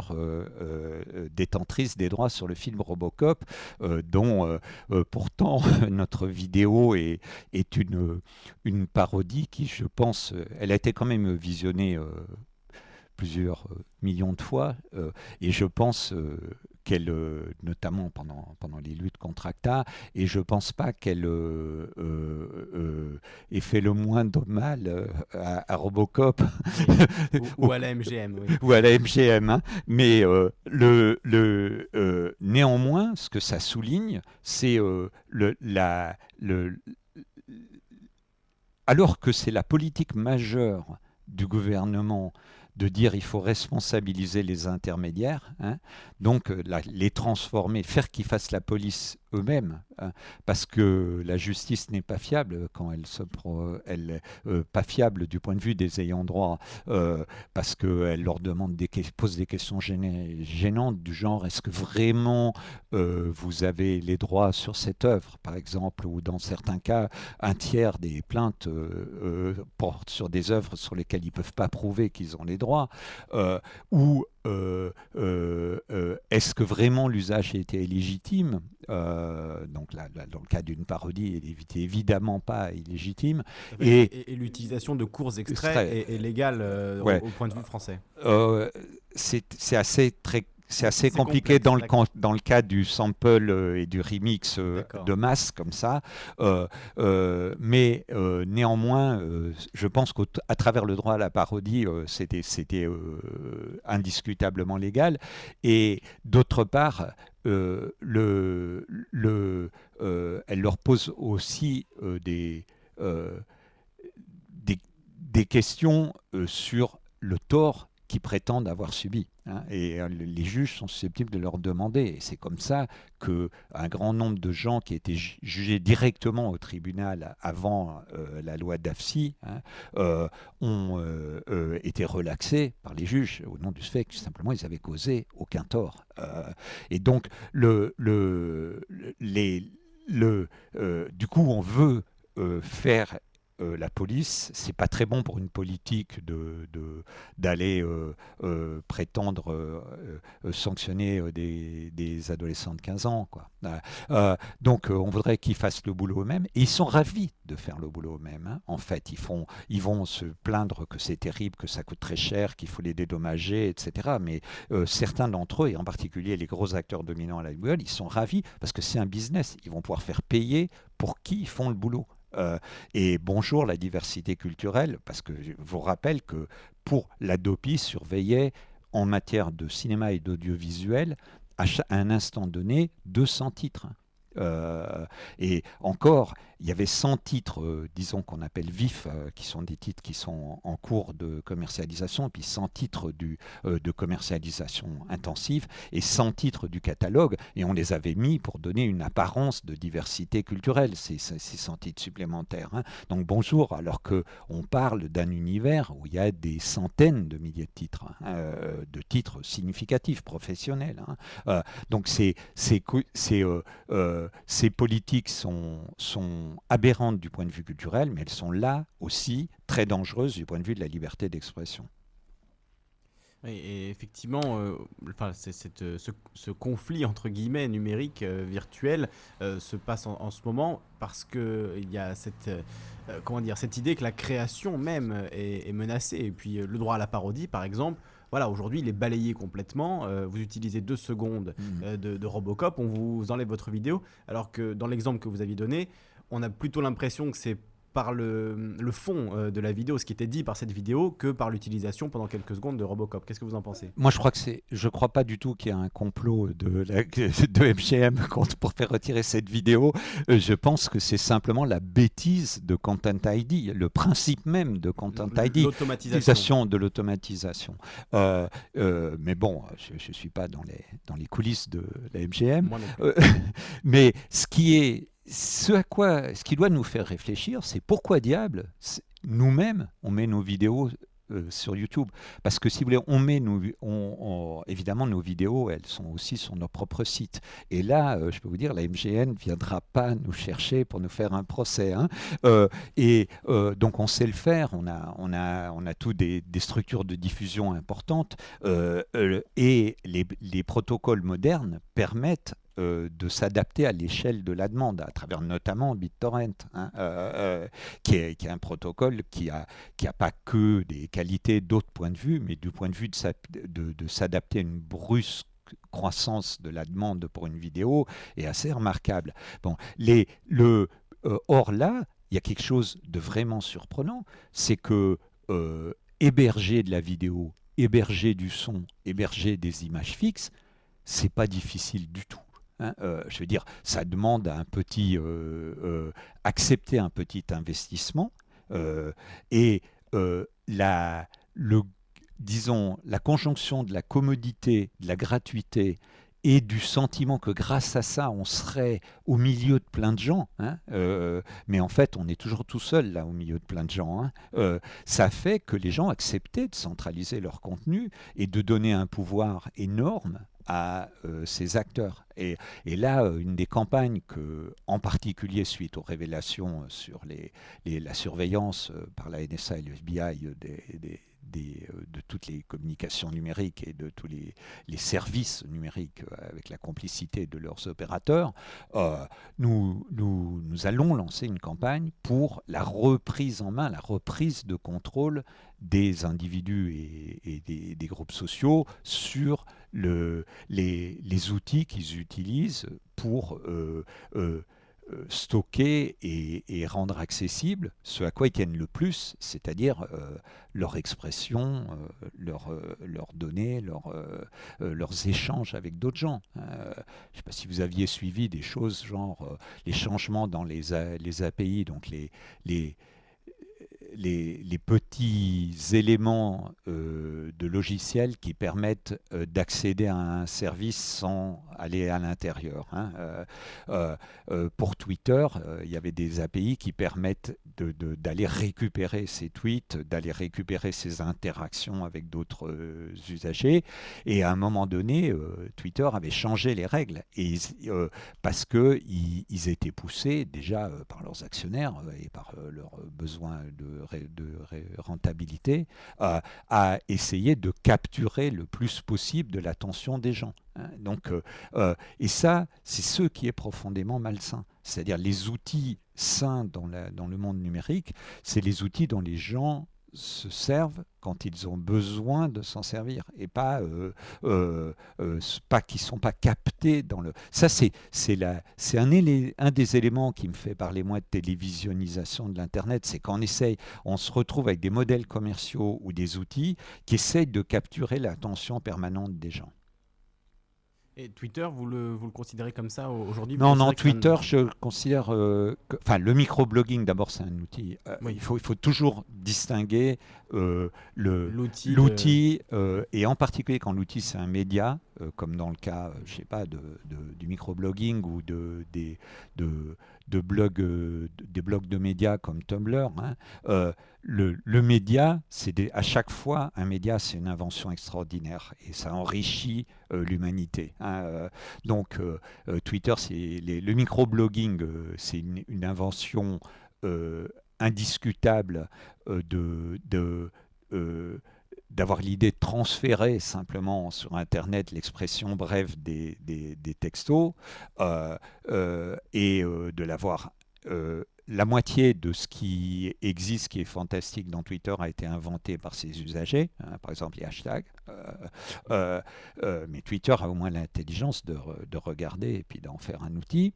détentrice des droits sur le film Robocop, dont pourtant notre vidéo est une parodie qui, je pense, elle a été quand même visionnée plusieurs millions de fois, et je pense qu'elle, notamment pendant les luttes contre ACTA, et je pense pas qu'elle ait fait le moindre mal à Robocop ou à la MGM, oui. ou à la MGM, hein. Mais néanmoins, ce que ça souligne, c'est alors que c'est la politique majeure du gouvernement de dire il faut responsabiliser les intermédiaires, hein, donc les transformer, faire qu'ils fassent la police eux-mêmes, hein, parce que la justice n'est pas fiable quand elle pas fiable du point de vue des ayants droit, parce qu'elle leur pose des questions gênantes du genre est-ce que vraiment vous avez les droits sur cette œuvre, par exemple, ou dans certains cas un tiers des plaintes portent sur des œuvres sur lesquelles ils ne peuvent pas prouver qu'ils ont les droits, ou est-ce que vraiment l'usage était illégitime, donc là, dans le cas d'une parodie, il n'était évidemment pas illégitime. Et l'utilisation de courts extraits est légale au point de vue français. C'est assez compliqué complexe, dans le cas du sample et du remix de masse comme ça, mais néanmoins, je pense qu'à travers le droit à la parodie, c'était indiscutablement légal. Et d'autre part, elle leur pose aussi des questions sur le tort qu'ils prétendent avoir subi, hein, et les juges sont susceptibles de leur demander. Et c'est comme ça qu'un grand nombre de gens qui étaient jugés directement au tribunal avant la loi Dafsi, hein, ont été relaxés par les juges au nom du fait que simplement ils avaient causé aucun tort. Et donc du coup on veut faire la police, c'est pas très bon pour une politique d'aller prétendre sanctionner des adolescents de 15 ans, quoi. Donc on voudrait qu'ils fassent le boulot eux-mêmes, et ils sont ravis de faire le boulot eux-mêmes, hein. En fait, ils vont se plaindre que c'est terrible, que ça coûte très cher, qu'il faut les dédommager, etc. Mais certains d'entre eux, et en particulier les gros acteurs dominants à la Google, ils sont ravis parce que c'est un business. Ils vont pouvoir faire payer pour qui ils font le boulot. Et bonjour la diversité culturelle, parce que je vous rappelle que pour l'Adopi surveillait en matière de cinéma et d'audiovisuel à un instant donné 200 titres. Et encore, il y avait 100 titres, disons qu'on appelle vifs, qui sont des titres qui sont en cours de commercialisation, et puis 100 titres de commercialisation intensive, et 100 titres du catalogue, et on les avait mis pour donner une apparence de diversité culturelle, ces 100 titres supplémentaires, hein. Donc bonjour, alors qu'on parle d'un univers où il y a des centaines de milliers de titres, hein, de titres significatifs, professionnels, hein. Donc ces politiques sont aberrantes du point de vue culturel, mais elles sont là aussi très dangereuses du point de vue de la liberté d'expression. Et effectivement, enfin, ce conflit entre guillemets numérique, virtuel, se passe en ce moment parce qu'il y a cette idée que la création même est menacée. Et puis le droit à la parodie, par exemple, voilà, aujourd'hui il est balayé complètement. Vous utilisez 2 secondes de Robocop, on vous enlève votre vidéo, alors que dans l'exemple que vous aviez donné, on a plutôt l'impression que c'est par le fond de la vidéo, ce qui était dit par cette vidéo, que par l'utilisation pendant quelques secondes de Robocop. Qu'est-ce que vous en pensez ? Moi, je crois pas du tout qu'il y a un complot de MGM pour faire retirer cette vidéo. Je pense que c'est simplement la bêtise de Content ID, le principe même de Content ID, l'utilisation de l'automatisation. Mais bon, je suis pas dans les coulisses de la MGM. Moi non plus. Mais ce qui doit nous faire réfléchir, c'est pourquoi diable nous-mêmes on met nos vidéos sur YouTube. Parce que si vous voulez, évidemment nos vidéos, elles sont aussi sur nos propres sites. Et là, je peux vous dire, la MGM ne viendra pas nous chercher pour nous faire un procès, hein. Donc on sait le faire, on a tous des structures de diffusion importantes, et les protocoles modernes permettent de s'adapter à l'échelle de la demande, à travers notamment BitTorrent, hein, qui est un protocole qui a pas que des qualités d'autres points de vue, mais du point de vue de s'adapter à une brusque croissance de la demande pour une vidéo est assez remarquable. Bon, or là, il y a quelque chose de vraiment surprenant, c'est que héberger de la vidéo, héberger du son, héberger des images fixes, c'est pas difficile du tout. Hein, je veux dire, ça demande accepter un petit investissement, et disons, la conjonction de la commodité, de la gratuité et du sentiment que grâce à ça, on serait au milieu de plein de gens, hein, mais en fait, on est toujours tout seul là, au milieu de plein de gens, hein, ça fait que les gens acceptaient de centraliser leur contenu et de donner un pouvoir énorme à ces acteurs. Et là, une des campagnes en particulier suite aux révélations sur la surveillance par la NSA et le FBI de toutes les communications numériques et de tous les services numériques avec la complicité de leurs opérateurs, nous allons lancer une campagne pour la reprise en main, la reprise de contrôle des individus et des groupes sociaux sur les outils qu'ils utilisent pour stocker et rendre accessible ce à quoi ils tiennent le plus, c'est-à-dire leur expression, leurs données, leurs échanges avec d'autres gens. Je ne sais pas si vous aviez suivi des choses genre les changements dans les API, donc les petits éléments de logiciels qui permettent d'accéder à un service sans aller à l'intérieur. Hein. Pour Twitter, il y avait des API qui permettent d'aller récupérer ces tweets, d'aller récupérer ces interactions avec d'autres usagers. Et à un moment donné, Twitter avait changé les règles parce qu'ils étaient poussés déjà par leurs actionnaires et par leurs besoins de rentabilité à essayer de capturer le plus possible de l'attention des gens. Hein. Donc, et ça, c'est ce qui est profondément malsain. C'est-à-dire les outils sains dans le monde numérique, c'est les outils dont les gens se servent quand ils ont besoin de s'en servir et pas qui sont pas captés dans le. Ça c'est un des éléments qui me fait parler moins de télévisionnisation de l'internet, c'est qu'on on se retrouve avec des modèles commerciaux ou des outils qui essayent de capturer l'attention permanente des gens. Et Twitter, vous le considérez comme ça aujourd'hui? Non, Twitter, je considère le microblogging, d'abord, c'est un outil. Oui. Il faut toujours distinguer l'outil et en particulier quand l'outil, c'est un média, comme dans le cas, je sais pas, du microblogging ou des blogs de médias comme Tumblr. Hein, le média, à chaque fois, un média, c'est une invention extraordinaire et ça enrichit l'humanité. Hein, donc, Twitter, le microblogging, c'est une invention indiscutable d'avoir l'idée de transférer simplement sur Internet l'expression brève des textos et de l'avoir. La moitié de ce qui existe, qui est fantastique dans Twitter, a été inventé par ses usagers, hein, par exemple les hashtags. Mais Twitter a au moins l'intelligence de regarder et puis d'en faire un outil.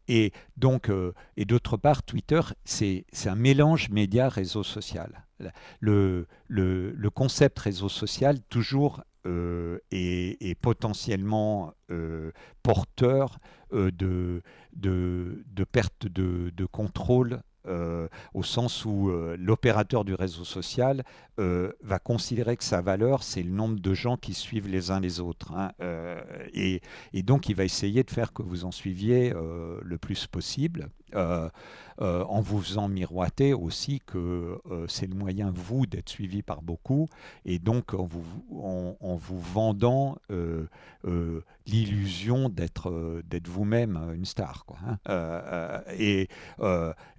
Et d'autre part, Twitter, c'est un mélange média-réseau social. Le concept réseau social, toujours, est potentiellement porteur de perte de contrôle, au sens où l'opérateur du réseau social va considérer que sa valeur, c'est le nombre de gens qui suivent les uns les autres. Hein, et donc, il va essayer de faire que vous en suiviez le plus possible, en vous faisant miroiter aussi que c'est le moyen, vous, d'être suivi par beaucoup, et donc en vous vendant l'illusion d'être vous-même une star, quoi, hein. Et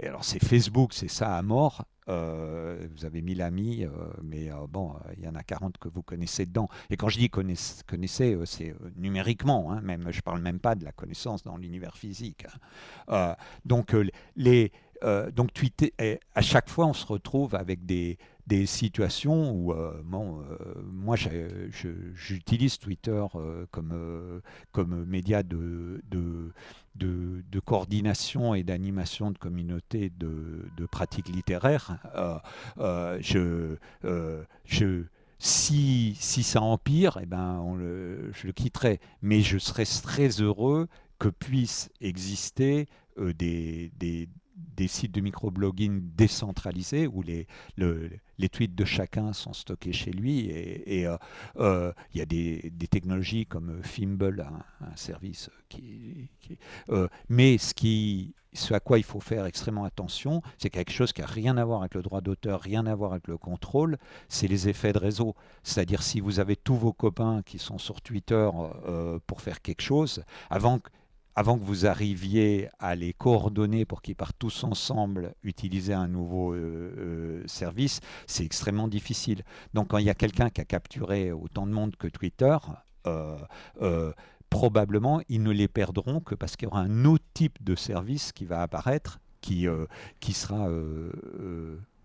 alors c'est Facebook, c'est ça à mort. Vous avez 1000 amis, mais il y en a 40 que vous connaissez dedans. Et quand je dis connaissez, c'est numériquement, hein, même, je ne parle même pas de la connaissance dans l'univers physique. Hein. Donc, Twitter, à chaque fois, on se retrouve avec des situations où moi j'utilise Twitter comme média de coordination et d'animation de communautés de pratiques littéraires. Si ça empire, je le quitterai. Mais je serais très heureux que puissent exister des sites de microblogging décentralisés où les tweets de chacun sont stockés chez lui, et il y a des technologies comme Fimble, un service mais ce à quoi il faut faire extrêmement attention, c'est quelque chose qui n'a rien à voir avec le droit d'auteur, rien à voir avec le contrôle, c'est les effets de réseau. C'est-à-dire, si vous avez tous vos copains qui sont sur Twitter pour faire quelque chose, avant que vous arriviez à les coordonner pour qu'ils partent tous ensemble utiliser un nouveau service, c'est extrêmement difficile. Donc quand il y a quelqu'un qui a capturé autant de monde que Twitter, probablement ils ne les perdront que parce qu'il y aura un autre type de service qui va apparaître, qui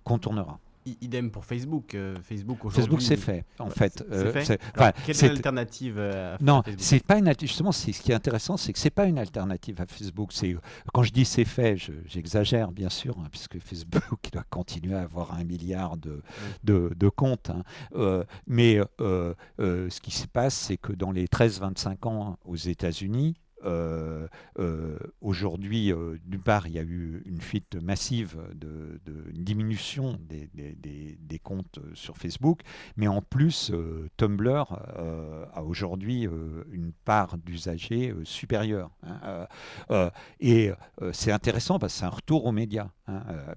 contournera. Idem pour Facebook. Facebook aujourd'hui. Facebook, c'est fait, en fait. C'est fait. Quelle est l'alternative à Non, Facebook? c'est pas une alternative. Justement, ce qui est intéressant, c'est que c'est pas une alternative à Facebook. Quand je dis c'est fait, j'exagère bien sûr, hein, puisque Facebook doit continuer à avoir 1 milliard de comptes. Hein. Mais ce qui se passe, c'est que dans les 13-25 ans aux États-Unis, aujourd'hui, d'une part, il y a eu une fuite massive, une diminution des comptes sur Facebook, mais en plus, Tumblr a aujourd'hui une part d'usagers supérieure. Et c'est intéressant parce que c'est un retour aux médias.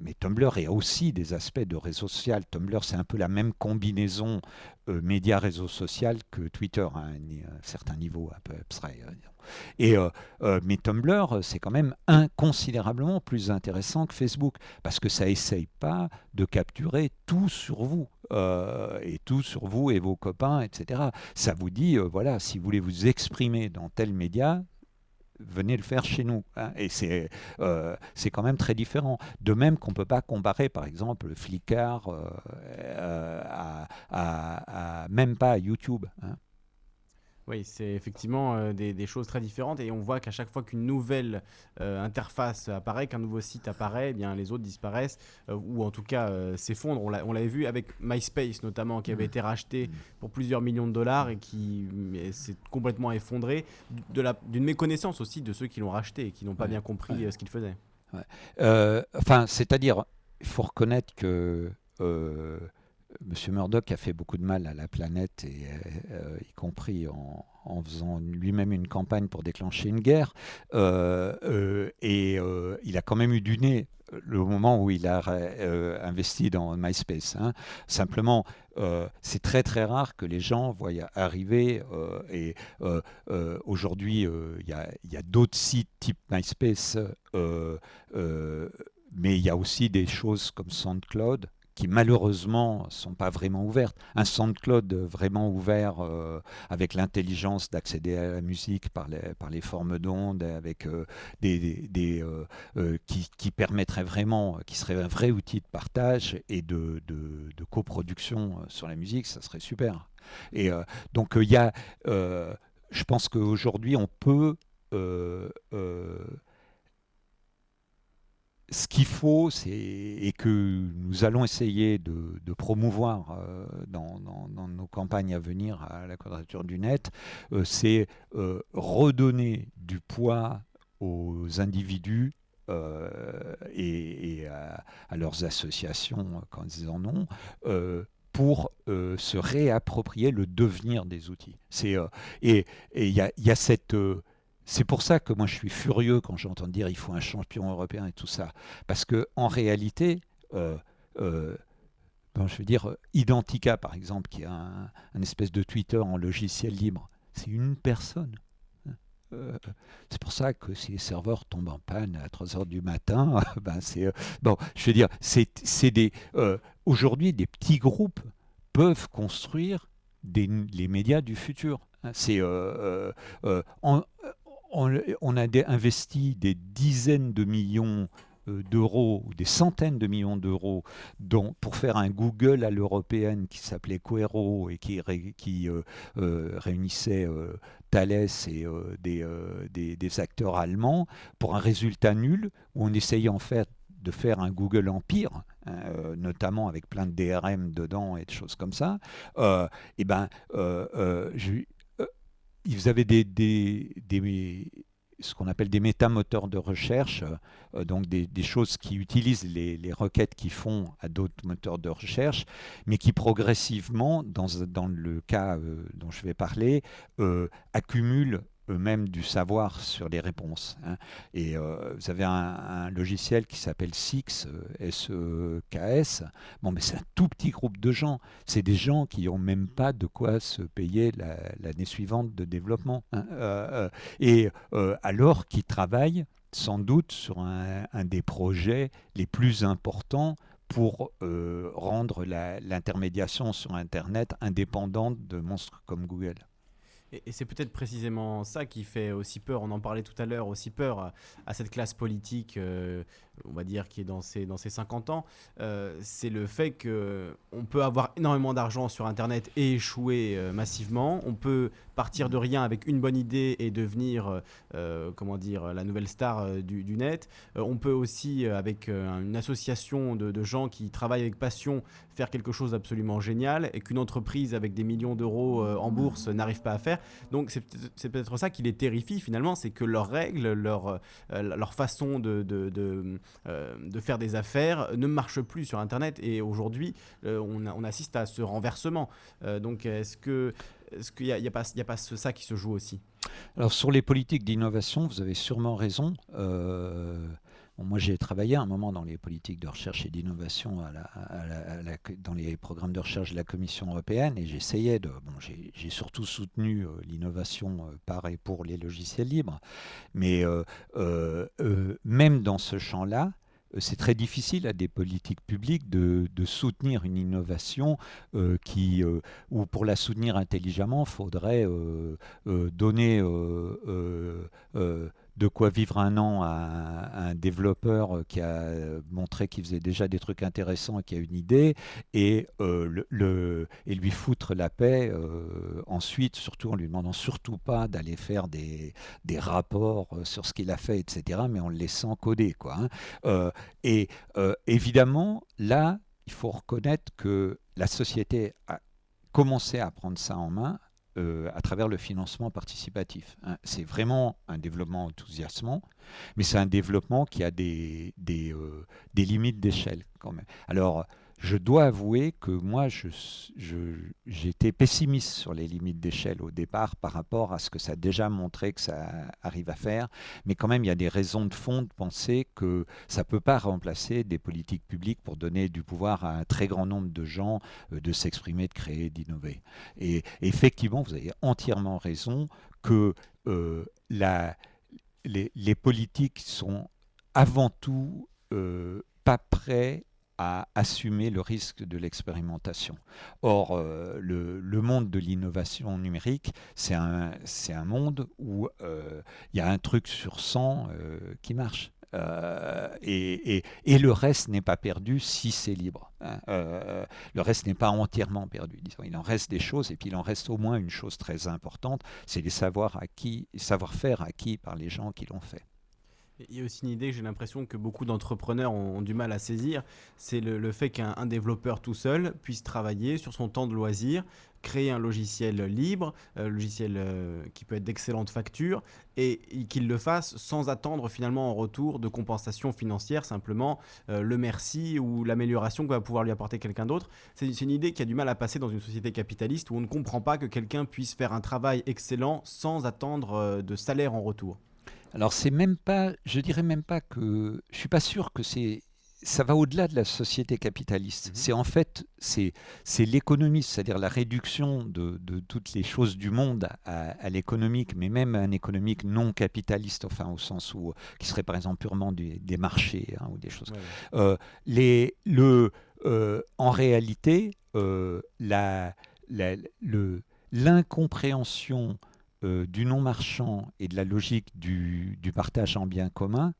Mais Tumblr a aussi des aspects de réseau social. Tumblr, c'est un peu la même combinaison média-réseau social que Twitter, à un certain niveau un peu abstrait. Mais Tumblr, c'est quand même inconsidérablement plus intéressant que Facebook, parce que ça essaye pas de capturer tout sur vous. Et tout sur vous et vos copains, etc. Ça vous dit, voilà, si vous voulez vous exprimer dans tel média, venez le faire chez nous. Et c'est quand même très différent. De même qu'on ne peut pas comparer, par exemple, Flickr même pas à YouTube. Oui, c'est effectivement des choses très différentes et on voit qu'à chaque fois qu'une nouvelle interface apparaît, qu'un nouveau site apparaît, eh bien, les autres disparaissent ou en tout cas s'effondrent. On l'avait vu avec MySpace notamment qui avait été racheté pour plusieurs millions de dollars et qui s'est complètement effondré d'une méconnaissance aussi de ceux qui l'ont racheté et qui n'ont pas bien compris ce qu'il faisait. C'est-à-dire, il faut reconnaître que Monsieur Murdoch a fait beaucoup de mal à la planète, y compris en faisant lui-même une campagne pour déclencher une guerre. Il a quand même eu du nez le moment où il a investi dans MySpace. Simplement, c'est très très rare que les gens voient arriver. Aujourd'hui, il y a d'autres sites type MySpace, mais il y a aussi des choses comme SoundCloud qui malheureusement ne sont pas vraiment ouvertes. Un SoundCloud vraiment ouvert avec l'intelligence d'accéder à la musique par les formes d'ondes, avec qui permettrait vraiment, qui serait un vrai outil de partage et de coproduction sur la musique, ça serait super. Et donc il y a, je pense qu'aujourd'hui on peut ce qu'il faut, et que nous allons essayer de promouvoir dans nos campagnes à venir à la Quadrature du Net, c'est redonner du poids aux individus et à leurs associations quand ils en ont, pour se réapproprier le devenir des outils. Et il y a cette... c'est pour ça que moi je suis furieux quand j'entends dire il faut un champion européen et tout ça. Parce qu'en réalité, je veux dire, Identica par exemple, qui est un espèce de Twitter en logiciel libre, c'est une personne. C'est pour ça que si les serveurs tombent en panne à 3h du matin, bon, je veux dire, aujourd'hui, des petits groupes peuvent construire les médias du futur. On a investi des dizaines de millions d'euros ou des centaines de millions d'euros pour faire un Google à l'européenne qui s'appelait Quero et qui réunissait Thales et des acteurs allemands pour un résultat nul où on essayait en fait de faire un Google Empire, notamment avec plein de DRM dedans et de choses comme ça. Ils avaient ce qu'on appelle des métamoteurs de recherche, donc des choses qui utilisent les requêtes qu'ils font à d'autres moteurs de recherche, mais qui progressivement, dans le cas dont je vais parler, accumulent eux-mêmes du savoir sur les réponses. Et vous avez un logiciel qui s'appelle SEKS, SEKS. Bon, mais c'est un tout petit groupe de gens. C'est des gens qui n'ont même pas de quoi se payer l'année suivante de développement. Alors qu'ils travaillent sans doute sur un des projets les plus importants pour rendre l'intermédiation sur Internet indépendante de monstres comme Google. Et c'est peut-être précisément ça qui fait aussi peur, on en parlait tout à l'heure, aussi peur à cette classe politique on va dire, qui est dans ses 50 ans, c'est le fait qu'on peut avoir énormément d'argent sur Internet et échouer massivement. On peut partir de rien avec une bonne idée et devenir, comment dire, la nouvelle star du net. On peut aussi, avec une association de gens qui travaillent avec passion, faire quelque chose d'absolument génial et qu'une entreprise avec des millions d'euros en bourse n'arrive pas à faire. Donc c'est peut-être ça qui les terrifie finalement, c'est que leurs règles, leur façon de faire des affaires ne marche plus sur Internet. Et aujourd'hui, on assiste à ce renversement. Donc est-ce qu'il n'y a pas ça qui se joue aussi? Alors sur les politiques d'innovation, vous avez sûrement raison. Bon, moi, j'ai travaillé un moment dans les politiques de recherche et d'innovation dans les programmes de recherche de la Commission européenne et j'essayais de. Bon, j'ai surtout soutenu l'innovation par et pour les logiciels libres, mais même dans ce champ-là, c'est très difficile à des politiques publiques de soutenir une innovation où pour la soutenir intelligemment, il faudrait donner de quoi vivre un an à un développeur qui a montré qu'il faisait déjà des trucs intéressants et qui a une idée, et lui foutre la paix ensuite, surtout en lui demandant surtout pas d'aller faire des rapports sur ce qu'il a fait, etc., mais en le laissant coder, quoi, hein. Évidemment, là, il faut reconnaître que la société a commencé à prendre ça en main à travers le financement participatif, hein. C'est vraiment un développement enthousiasmant, mais c'est un développement qui a des limites d'échelle quand même. Alors, je dois avouer que moi, j'étais pessimiste sur les limites d'échelle au départ par rapport à ce que ça a déjà montré que ça arrive à faire, mais quand même, il y a des raisons de fond de penser que ça ne peut pas remplacer des politiques publiques pour donner du pouvoir à un très grand nombre de gens de s'exprimer, de créer, d'innover. Et effectivement, vous avez entièrement raison que les politiques sont avant tout pas prêts à assumer le risque de l'expérimentation. Or, le monde de l'innovation numérique, c'est un monde où il y a un truc sur 100 qui marche. Et le reste n'est pas perdu si c'est libre, hein. Le reste n'est pas entièrement perdu, disons. Il en reste des choses, et puis il en reste au moins une chose très importante, c'est les savoir-faire acquis par les gens qui l'ont fait. Il y a aussi une idée que j'ai l'impression que beaucoup d'entrepreneurs ont du mal à saisir, c'est le fait qu'un développeur tout seul puisse travailler sur son temps de loisir, créer un logiciel libre, logiciel qui peut être d'excellente facture, et qu'il le fasse sans attendre finalement en retour de compensation financière, simplement le merci ou l'amélioration que va pouvoir lui apporter quelqu'un d'autre. C'est une idée qui a du mal à passer dans une société capitaliste où on ne comprend pas que quelqu'un puisse faire un travail excellent sans attendre de salaire en retour. Alors c'est même pas, je dirais même pas que, je suis pas sûr que ça va au-delà de la société capitaliste. C'est en fait, c'est l'économie, c'est-à-dire la réduction de toutes les choses du monde à l'économique, mais même à un économique non capitaliste, enfin au sens où, qui serait par exemple purement des marchés, hein, ou des choses. Ouais. En réalité, l'incompréhension du non-marchand et de la logique du partage en bien commun,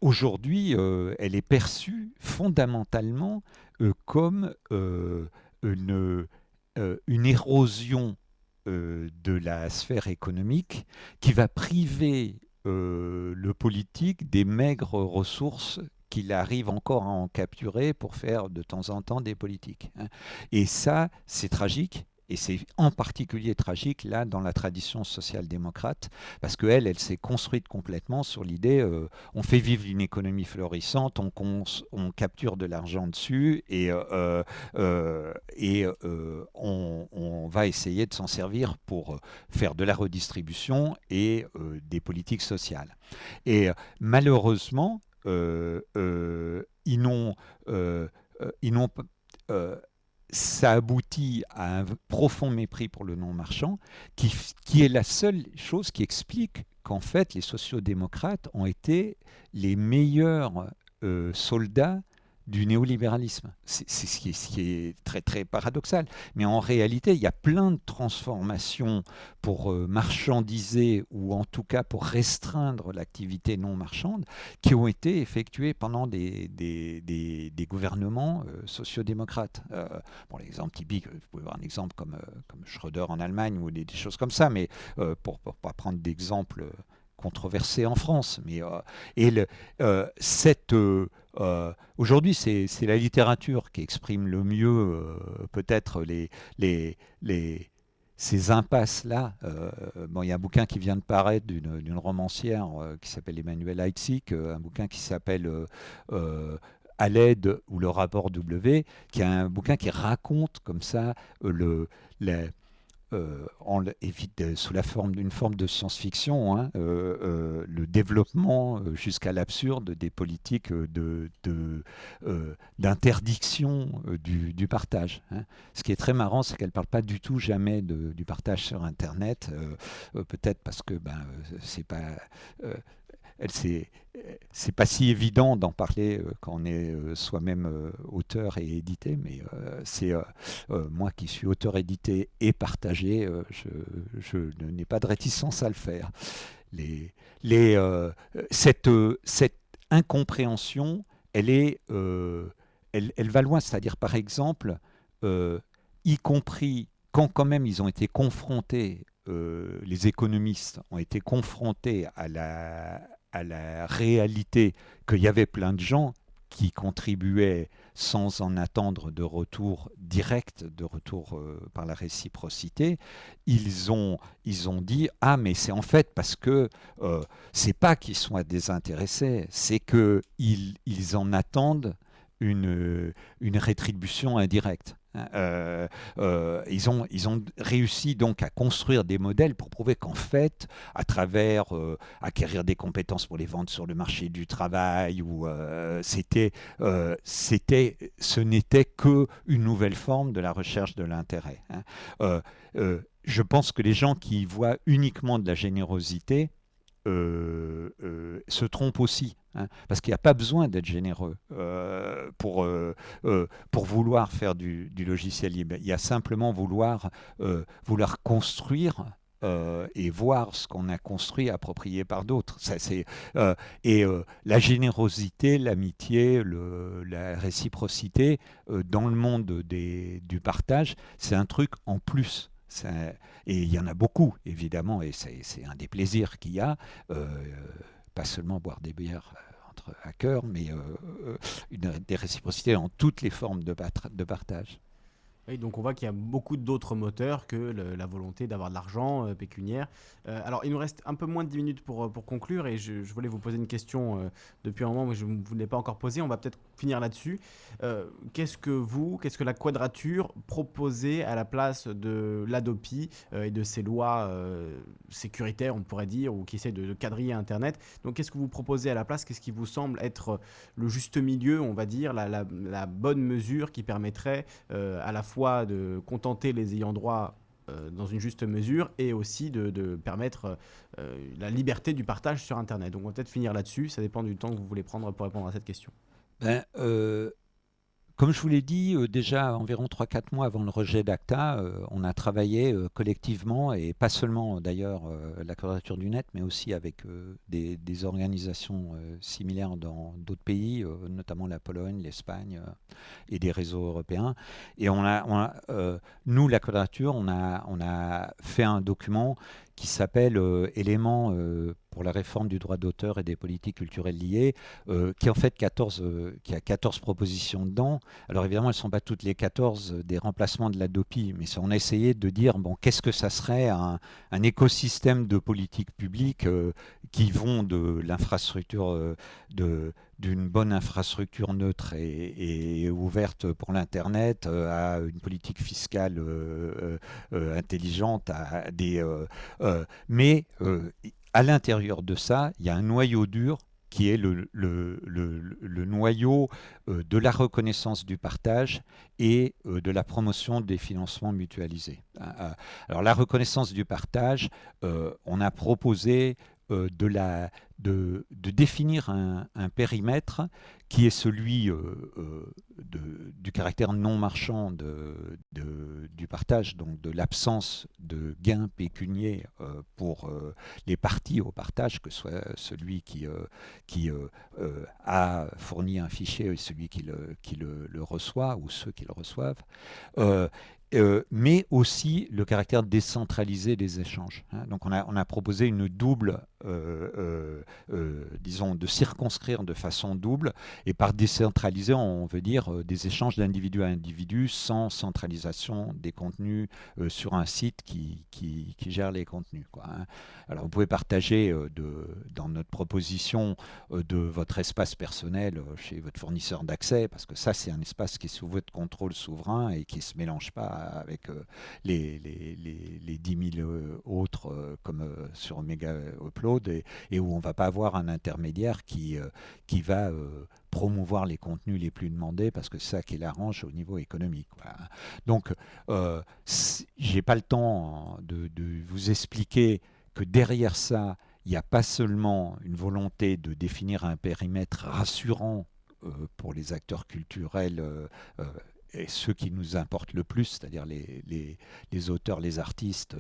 aujourd'hui, elle est perçue fondamentalement comme une érosion de la sphère économique qui va priver le politique des maigres ressources qu'il arrive encore à en capturer pour faire de temps en temps des politiques, hein. Et ça, c'est tragique. Et c'est en particulier tragique là dans la tradition social-démocrate, parce qu'elle s'est construite complètement sur l'idée on fait vivre une économie florissante, on capture de l'argent dessus et on va essayer de s'en servir pour faire de la redistribution et des politiques sociales. Et malheureusement, ils n'ont ça aboutit à un profond mépris pour le non-marchand, qui est la seule chose qui explique qu'en fait, les sociodémocrates ont été les meilleurs soldats du néolibéralisme. C'est ce qui est très très paradoxal. Mais en réalité, il y a plein de transformations pour marchandiser ou en tout cas pour restreindre l'activité non marchande qui ont été effectuées pendant des gouvernements sociodémocrates. Bon, l'exemple typique, vous pouvez voir un exemple comme Schröder en Allemagne ou des choses comme ça, mais pour ne pas prendre d'exemples controversés en France. Mais, aujourd'hui, c'est la littérature qui exprime le mieux peut-être ces impasses-là. Bon, il y a un bouquin qui vient de paraître d'une romancière qui s'appelle Emmanuelle Heitzig, un bouquin qui s'appelle À l'aide ou le rapport W, qui est un bouquin qui raconte comme ça sous la forme d'une forme de science-fiction, hein, le développement jusqu'à l'absurde des politiques d'interdiction du partage. Hein. Ce qui est très marrant, c'est qu'elle ne parle pas du tout jamais du partage sur Internet, peut-être parce que c'est pas... c'est pas si évident d'en parler quand on est soi-même auteur et édité, mais c'est moi qui suis auteur édité et partagé, je n'ai pas de réticence à le faire. Cette incompréhension, elle va loin, c'est-à-dire par exemple, y compris quand même ils ont été confrontés, les économistes ont été confrontés à la réalité qu'il y avait plein de gens qui contribuaient sans en attendre de retour direct, de retour par la réciprocité, ils ont dit « Ah, mais c'est en fait parce que c'est pas qu'ils soient désintéressés, c'est qu'ils en attendent une rétribution indirecte. » Ils ont réussi donc à construire des modèles pour prouver qu'en fait, à travers acquérir des compétences pour les vendre sur le marché du travail, ce n'était qu'une nouvelle forme de la recherche de l'intérêt. Hein. Je pense que les gens qui voient uniquement de la générosité se trompent aussi. Hein, parce qu'il n'y a pas besoin d'être généreux pour vouloir faire du logiciel libre. Il y a simplement vouloir construire et voir ce qu'on a construit approprié par d'autres. La générosité, l'amitié, la réciprocité dans le monde du partage, c'est un truc en plus. Et il y en a beaucoup, évidemment, et c'est un des plaisirs qu'il y a. Pas seulement boire des bières entre hackers, mais des réciprocités en toutes les formes de partage. Oui, donc on voit qu'il y a beaucoup d'autres moteurs que la volonté d'avoir de l'argent pécuniaire. Alors il nous reste un peu moins de 10 minutes pour conclure et je voulais vous poser une question depuis un moment mais je ne vous l'ai pas encore posée. On va peut-être finir là-dessus. Qu'est-ce que la Quadrature proposait à la place de l'Hadopi et de ces lois sécuritaires, on pourrait dire, ou qui essaient de quadriller Internet. Donc qu'est-ce que vous proposez à la place? Qu'est-ce qui vous semble être le juste milieu, on va dire, la bonne mesure qui permettrait à la fois de contenter les ayants droit dans une juste mesure et aussi de permettre la liberté du partage sur Internet. Donc on va peut-être finir là-dessus, ça dépend du temps que vous voulez prendre pour répondre à cette question. Comme je vous l'ai dit, déjà environ 3-4 mois avant le rejet d'ACTA, on a travaillé collectivement, et pas seulement d'ailleurs la Quadrature du Net, mais aussi avec des organisations similaires dans d'autres pays, notamment la Pologne, l'Espagne et des réseaux européens. Et nous, la Quadrature, on a fait un document qui s'appelle Éléments pour la réforme du droit d'auteur et des politiques culturelles liées, qui en fait qui a 14 propositions dedans. Alors évidemment, elles ne sont pas toutes les 14 des remplacements de l'Hadopi, mais on a essayé de dire, bon, qu'est-ce que ça serait un écosystème de politiques publiques qui vont de l'infrastructure, d'une bonne infrastructure neutre et ouverte pour l'Internet à une politique fiscale intelligente, mais à l'intérieur de ça, il y a un noyau dur qui est le noyau de la reconnaissance du partage et de la promotion des financements mutualisés. Alors la reconnaissance du partage, on a proposé de définir un périmètre qui est celui du caractère non marchand du partage, donc de l'absence de gains pécuniaires pour les parties au partage, que ce soit celui qui a fourni un fichier et celui qui le reçoit ou ceux qui le reçoivent. Mais aussi le caractère décentralisé des échanges. Donc on a proposé une double, disons, de circonscrire de façon double, et par décentralisé on veut dire des échanges d'individu à individu sans centralisation des contenus sur un site qui gère les contenus, quoi. Alors vous pouvez partager dans notre proposition de votre espace personnel chez votre fournisseur d'accès, parce que ça c'est un espace qui est sous votre contrôle souverain et qui ne se mélange pas avec les 10 000 autres comme sur Mega Upload, et où on ne va pas avoir un intermédiaire qui va promouvoir les contenus les plus demandés, parce que c'est ça qui l'arrange au niveau économique. Voilà. Donc, j'ai pas le temps de vous expliquer que derrière ça, il n'y a pas seulement une volonté de définir un périmètre rassurant pour les acteurs culturels et ceux qui nous importent le plus, c'est-à-dire les auteurs, les artistes,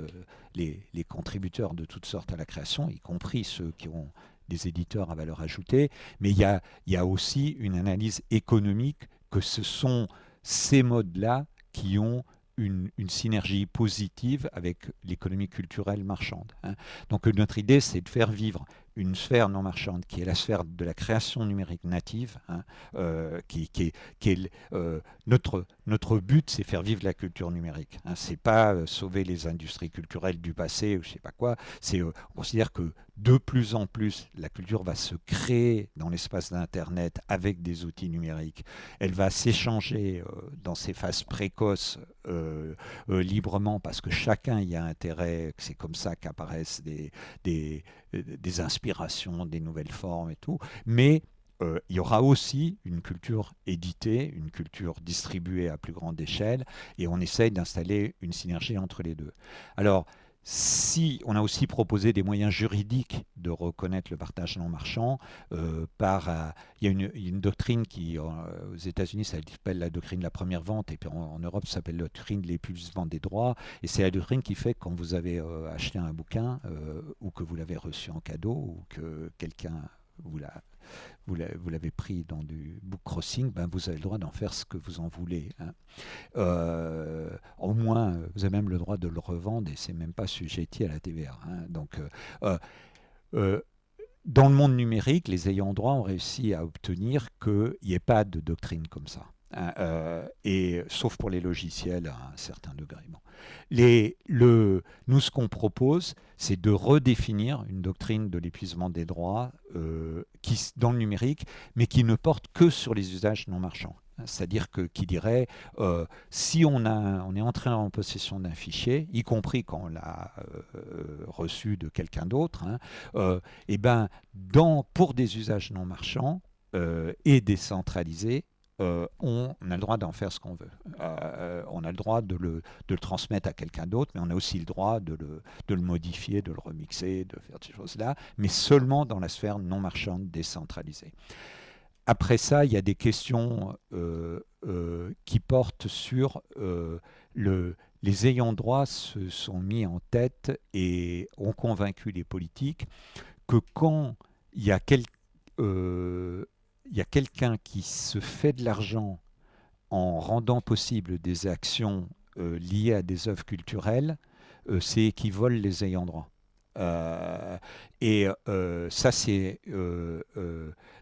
les contributeurs de toutes sortes à la création, y compris ceux qui ont des éditeurs à valeur ajoutée, mais il y a aussi une analyse économique, que ce sont ces modes-là qui ont une synergie positive avec l'économie culturelle marchande. Donc notre idée, c'est de faire vivre une sphère non marchande qui est la sphère de la création numérique native, notre but, c'est faire vivre la culture numérique. C'est pas sauver les industries culturelles du passé ou je sais pas quoi. On considère que de plus en plus, la culture va se créer dans l'espace d'Internet avec des outils numériques. Elle va s'échanger dans ses phases précoces librement, parce que chacun y a intérêt, que c'est comme ça qu'apparaissent des inspirations, des nouvelles formes et tout. Mais il y aura aussi une culture éditée, une culture distribuée à plus grande échelle, et on essaye d'installer une synergie entre les deux. Alors, on a aussi proposé des moyens juridiques de reconnaître le partage non marchand. Il y a une doctrine qui, aux États-Unis, ça s'appelle la doctrine de la première vente, et puis en Europe, ça s'appelle la doctrine de l'épuisement des droits. Et c'est la doctrine qui fait que quand vous avez acheté un bouquin, ou que vous l'avez reçu en cadeau, ou que quelqu'un vous l'avez pris dans du book crossing, vous avez le droit d'en faire ce que vous en voulez. Au moins, vous avez même le droit de le revendre, et c'est même pas sujetti à la TVA. Donc, dans le monde numérique, les ayants droit ont réussi à obtenir qu'il n'y ait pas de doctrine comme ça. Sauf pour les logiciels à un certain degré. Bon. Nous, ce qu'on propose, c'est de redéfinir une doctrine de l'épuisement des droits dans le numérique, mais qui ne porte que sur les usages non marchands. C'est-à-dire qui dirait, si on est entré en possession d'un fichier, y compris quand on l'a reçu de quelqu'un d'autre, pour des usages non marchands et décentralisés, on a le droit d'en faire ce qu'on veut. On a le droit de le transmettre à quelqu'un d'autre, mais on a aussi le droit de le modifier, de le remixer, de faire ces choses-là, mais seulement dans la sphère non marchande décentralisée. Après ça, il y a des questions qui portent sur les ayants droit se sont mis en tête et ont convaincu les politiques que quand il y a quelqu'un qui se fait de l'argent en rendant possible des actions liées à des œuvres culturelles, c'est qui vole les ayants droit. Ça, c'est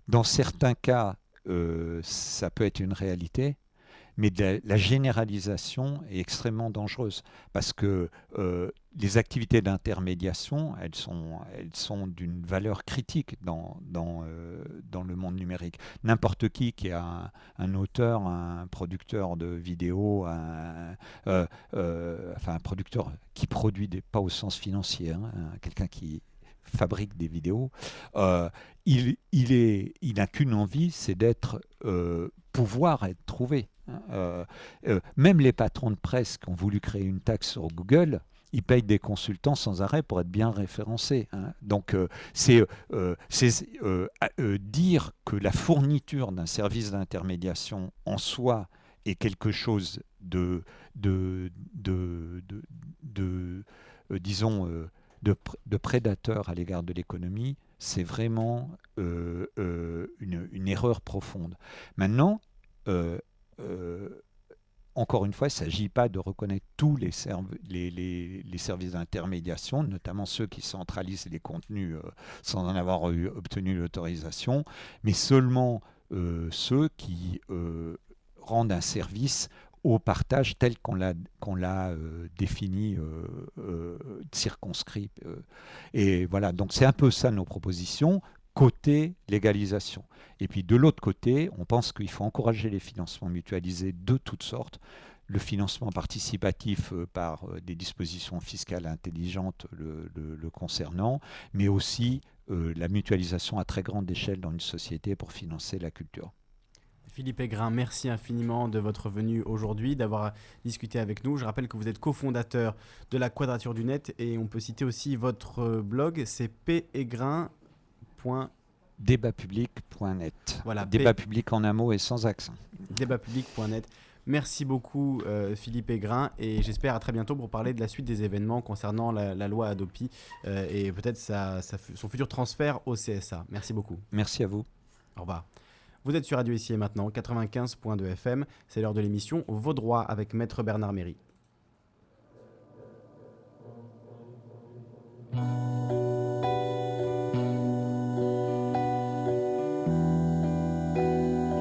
dans certains cas, ça peut être une réalité, mais la généralisation est extrêmement dangereuse, parce que les activités d'intermédiation, elles sont d'une valeur critique dans le monde numérique. N'importe qui a un auteur, un producteur de vidéos, un producteur qui produit, pas au sens financier, quelqu'un qui fabrique des vidéos, il n'a qu'une envie, c'est pouvoir être trouvé. Même les patrons de presse qui ont voulu créer une taxe sur Google, ils payent des consultants sans arrêt pour être bien référencés. Hein. Donc, dire que la fourniture d'un service d'intermédiation en soi est quelque chose de prédateur à l'égard de l'économie, c'est vraiment une erreur profonde. Maintenant, encore une fois, il ne s'agit pas de reconnaître tous les services d'intermédiation, notamment ceux qui centralisent les contenus sans en avoir obtenu l'autorisation, mais seulement ceux qui rendent un service au partage tel qu'on l'a défini, circonscrit. Et voilà, donc c'est un peu ça nos propositions, côté légalisation. Et puis de l'autre côté, on pense qu'il faut encourager les financements mutualisés de toutes sortes, le financement participatif par des dispositions fiscales intelligentes le concernant, mais aussi la mutualisation à très grande échelle dans une société pour financer la culture. Philippe Aigrin, merci infiniment de votre venue aujourd'hui, d'avoir discuté avec nous. Je rappelle que vous êtes cofondateur de la Quadrature du Net et on peut citer aussi votre blog, c'est paigrin. Débatpublic.net. Voilà, débat public en un mot et sans accent. Débatpublic.net. Merci beaucoup Philippe Aigrin et j'espère à très bientôt pour parler de la suite des événements concernant la loi Hadopi et peut-être son futur transfert au CSA. Merci beaucoup. Merci à vous. Au revoir. Vous êtes sur Radio Ici et Maintenant, 95.2 FM. C'est l'heure de l'émission Vos droits avec Maître Bernard Méry.